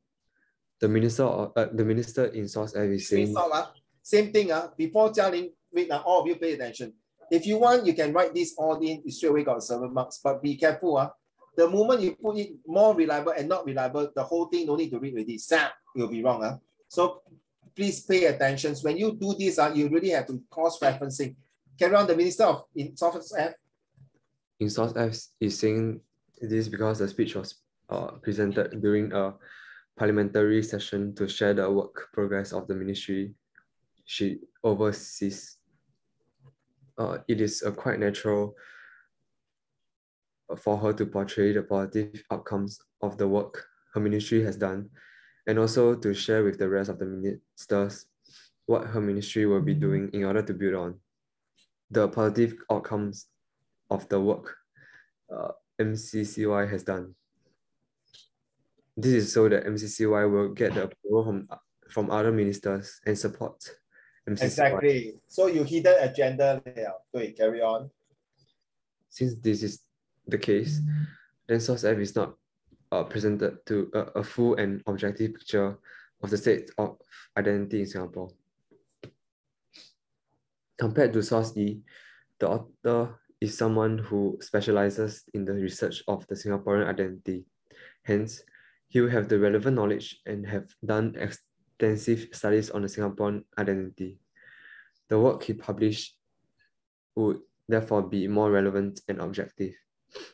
The minister in Source F is saying same thing. Before Jialing, wait, all of you pay attention. If you want, you can write this all in. You straight away got 7 marks. But be careful. The moment you put it more reliable and not reliable, the whole thing no need to read already. It will be wrong. So please pay attention. When you do this, you really have to cross-referencing. Carry on. The minister in Source F. In Source F is saying this because the speech was presented during a parliamentary session to share the work progress of the ministry she oversees. It is quite natural for her to portray the positive outcomes of the work her ministry has done, and also to share with the rest of the ministers what her ministry will be doing in order to build on the positive outcomes of the work MCCY has done. This is so that MCCY will get the approval from other ministers and support MCCY. Exactly. So you hidden agenda now. Wait, carry on. Since this is the case, then Source F is not presented to a full and objective picture of the state of identity in Singapore. Compared to Source E, the author is someone who specializes in the research of the Singaporean identity. Hence, he will have the relevant knowledge and have done extensive studies on the Singaporean identity. The work he published would therefore be more relevant and objective.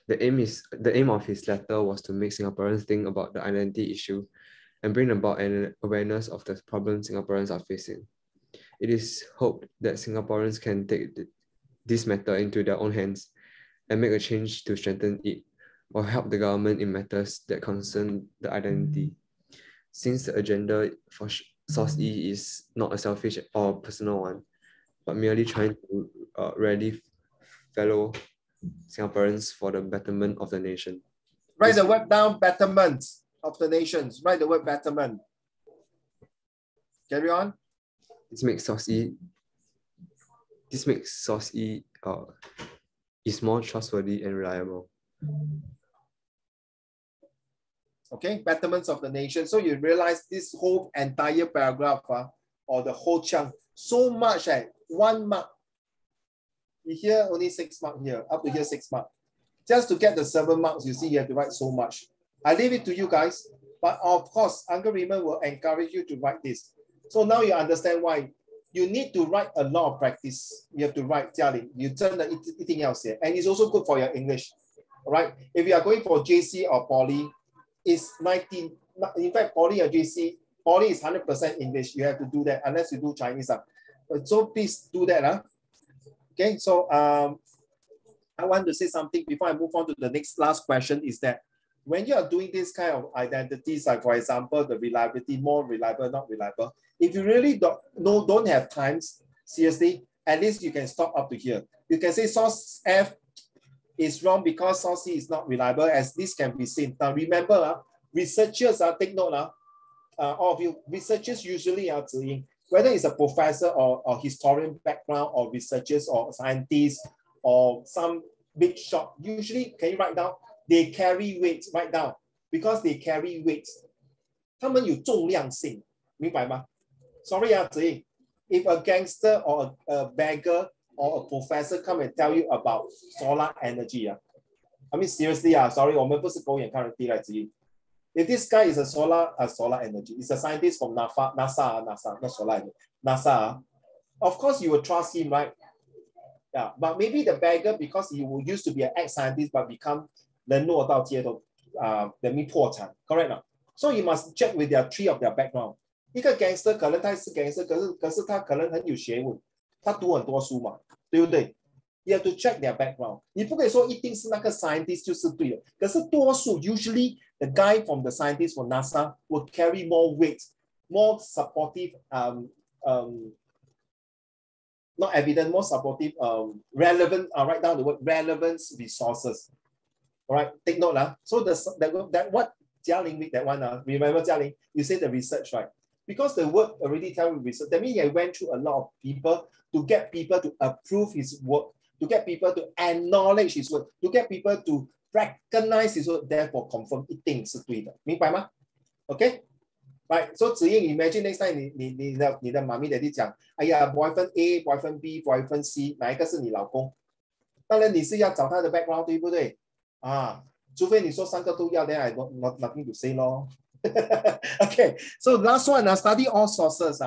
The aim of his letter was to make Singaporeans think about the identity issue and bring about an awareness of the problems Singaporeans are facing. It is hoped that Singaporeans can take this matter into their own hands and make a change to strengthen it or help the government in matters that concern the identity. Since the agenda for Source E is not a selfish or personal one, but merely trying to rally fellow Singaporeans for the betterment of the nation. Write the word down, betterment of the nations. Write the word betterment. Carry on. This makes Source E is more trustworthy and reliable. Okay, betterments of the nation. So you realize this whole entire paragraph or the whole chunk, so much, 1 mark. You hear only 6 marks here, up to here 6 marks. Just to get the 7 marks, you see you have to write so much. I leave it to you guys, but of course, Uncle Raymond will encourage you to write this. So now you understand why you need to write a lot of practice. You have to write, Jialing, you turn anything else here. And it's also good for your English, all right? If you are going for JC or Poly, it's 19, in fact, Poly or JC, Poly is 100% English. You have to do that unless you do Chinese. So please do that. Okay, so I want to say something before I move on to the last question is that when you are doing this kind of identities, like for example, the reliability, more reliable, not reliable, if you really don't have times, seriously, at least you can stop up to here. You can say Source F is wrong because Source C is not reliable, as this can be seen. Now remember, researchers, take note, all of you, researchers usually are whether it's a professor or historian background or researchers or scientists or some big shot, usually, can you write down? They carry weight, write down, because they carry weight. 他们有重量性，明白吗？ Sorry, Ziying, if a gangster or a beggar or a professor come and tell you about solar energy, I mean seriously, sorry, 我们不是狗眼看人低来Ziying. If this guy is a solar energy, is a scientist from NASA, not solar energy, NASA, of course you will trust him, right? Yeah, but maybe the beggar, because he used to be an ex-scientist but become 人落到街头人民破产 ，correct 吗 ？So you must check with their three of their background。一个 gangster 可能他是 gangster， 可是他可能很有学问，他读很多书嘛，对不对？ You have to check their background。你不可以说一定是那个 scientist 就是对的，可是多数 usually the guy from the scientist from NASA will carry more weight, more supportive, not evident, more supportive, relevant. Write down the word relevance resources. All right, take note lah. So that what Jia Ling with that one remember Jia Ling, you say the research, right? Because the word already tell you research. That means he went through a lot of people to get people to approve his work, to get people to acknowledge his work, to get people to recognize his work, therefore confirm 一定是对的，明白吗 ？OK， right. So 子英 ，imagine next time 你的妈咪爹地讲，哎呀 ，boyfriend A、boyfriend B、boyfriend C， 哪一个是你老公？当然你是要找他的 background， 对不对？啊，除非你说三个都要 ，then I not nothing to say 咯。Okay, so last one, study all sources.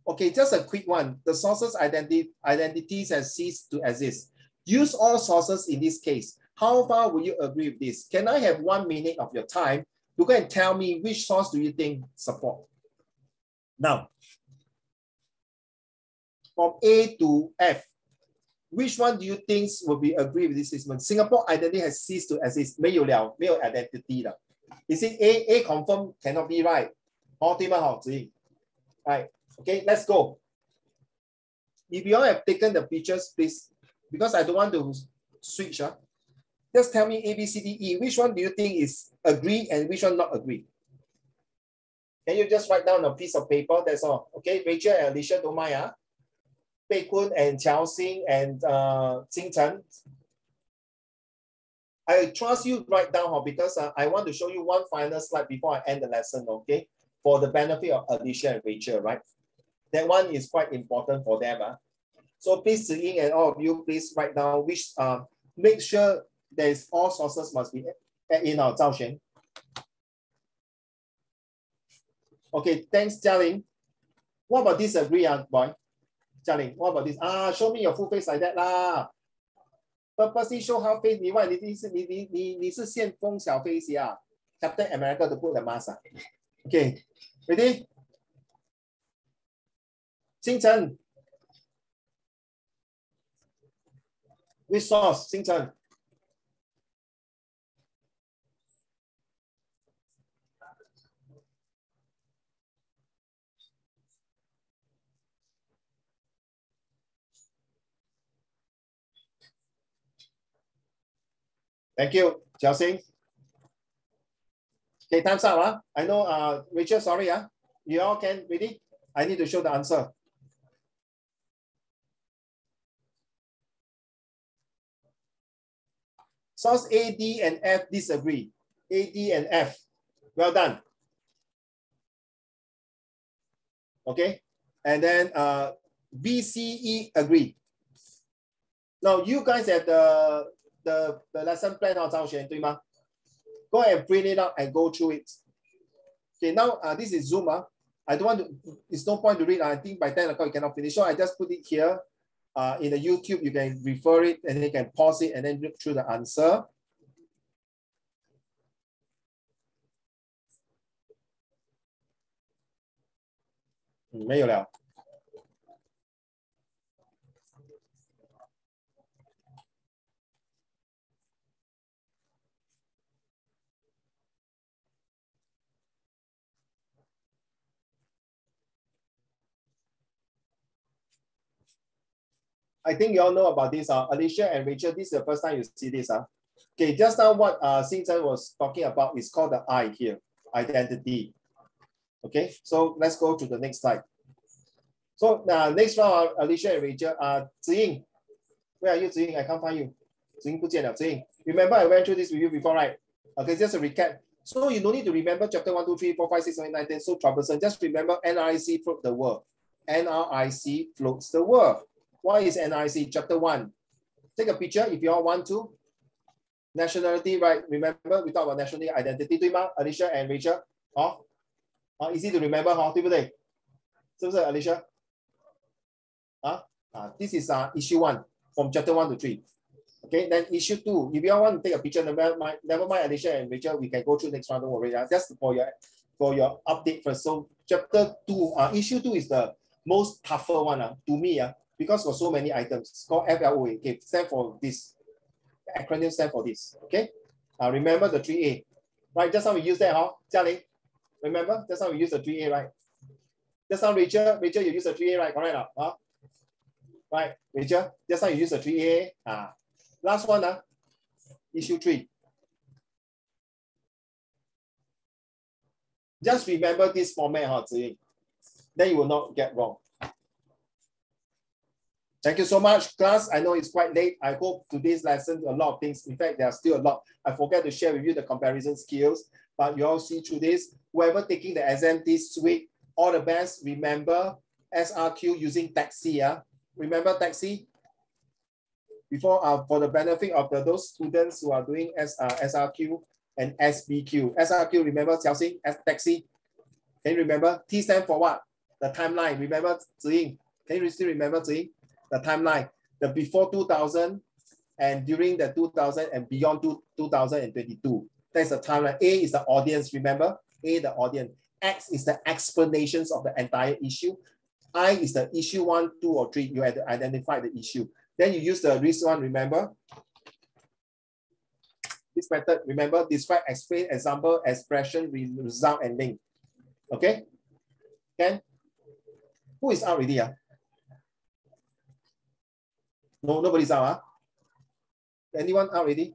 Okay, just a quick one. The sources identities have ceased to exist. Use all sources in this case. How far will you agree with this? Can I have 1 minute of your time to go and tell me which source do you think support? Now, from A to F, which one do you think will be agree with this statement? Singapore identity has ceased to exist. 没有了，没有 identity 了。Is it A confirm cannot be right? 好，对吗？好，子怡。Right. Okay, let's go. If you all have taken the pictures, please, because I don't want to switch. Just tell me A, B, C, D, E. Which one do you think is agree and which one not agree? Can you just write down a piece of paper? That's all. Okay, Rachel and Alicia, don't mind. Bei Kun and Chao Xing and Xing Chen. I trust you write down because I want to show you one final slide before I end the lesson, okay? For the benefit of Alicia and Rachel, right? That one is quite important for them. So please, Ziying and all of you, please write down which, make sure there's all sources must be in our Zhao Xuan. Okay, thanks, Jialing. What about disagree, boy? Jialing, what about this? Show me your full face like that lah. Purposely show half face. 你是旋风小飞侠啊 Captain America to put the mask. Okay, ready? 星辰 Which source? 星辰 Thank you, Jiao Xing. Okay, time's up. I know, Rachel, sorry. You all can, ready? I need to show the answer. Source A, D, and F disagree. A, D, and F. Well done. Okay, and then B, C, E agree. Now you guys have the lesson plan on Zhao Xuan, 对吗? Go and print it out and go through it. Okay, now this is Zoom. I don't want to, it's no point to read. I think by 10 o'clock you cannot finish. So I just put it here in the YouTube. You can refer it and then you can pause it and then look through the answer. May you I think you all know about this. Alicia and Rachel, this is the first time you see this. Okay, just now what Xing Chen was talking about is called the I here, identity. Okay, so let's go to the next slide. So next round, Alicia and Rachel. Ziying, where are you, Ziying? I can't find you. Ziying 不见了. Ziying, remember I went through this with you before, right? Okay, just a recap. So you don't need to remember chapter 1, 2, 3, 4, 5, 6, 7, 8, 9, 10. So troublesome. Just remember NRIC floats the world. NRIC floats the world. What is NRIC? Chapter 1. Take a picture if you all want to. Nationality, right? Remember, we talk about nationality identity, 对吗 Alicia and Rachel? Easy to remember, 对不对？是不是 Alicia? This is issue 1 from chapter 1 to 3. Okay, then issue 2. If you all want to take a picture, never mind Alicia and Rachel, we can go through next one. Don't worry. Just for your update first. So chapter 2, issue 2 is the most tougher one to me, because for so many items. It's called FLOA. Okay, stand for this. The acronym stand for this. Okay. Remember the 3A. Right, just how we use that, Jialing? Remember? Just how we use the 3A, right? Just how Rachel, you use the 3A, right? Correct, huh? Right, Rachel, just how you use the 3A. Last one, issue 3. Just remember this format, then you will not get wrong. Thank you so much, class. I know it's quite late. I hope today's lesson, a lot of things. In fact, there are still a lot. I forgot to share with you the comparison skills, but you all see through this. Whoever taking the exam this week, all the best. Remember SRQ using Taxi. Remember Taxi? Before, for the benefit of those students who are doing SRQ and SBQ. SRQ, remember Xiaoxing, Taxi? Can you remember? T stand for what? The timeline. Remember Ziying? Can you still remember Ziying? The timeline, the before 2000 and during the 2000 and beyond 2022. That's the timeline. A is the audience, remember? A, the audience. X is the explanations of the entire issue. I is the issue 1, 2, or 3. You have to identify the issue. Then you use the risk one, remember? This method, remember, describe, explain, example, expression, result, and link. Okay? Ken? Who is out already? No, nobody's out. Anyone out already?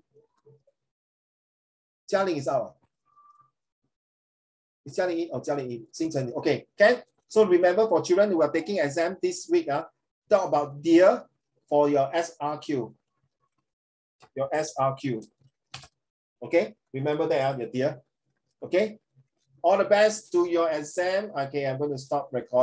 Jialing is out. Is Jialing in or Jialing in? Xingchen. Okay, Ken. So remember, for children who are taking exam this week, talk about dear for your SRQ. Your SRQ. Okay, remember that, your dear. Okay, all the best to your exam. Okay, I'm going to stop recording.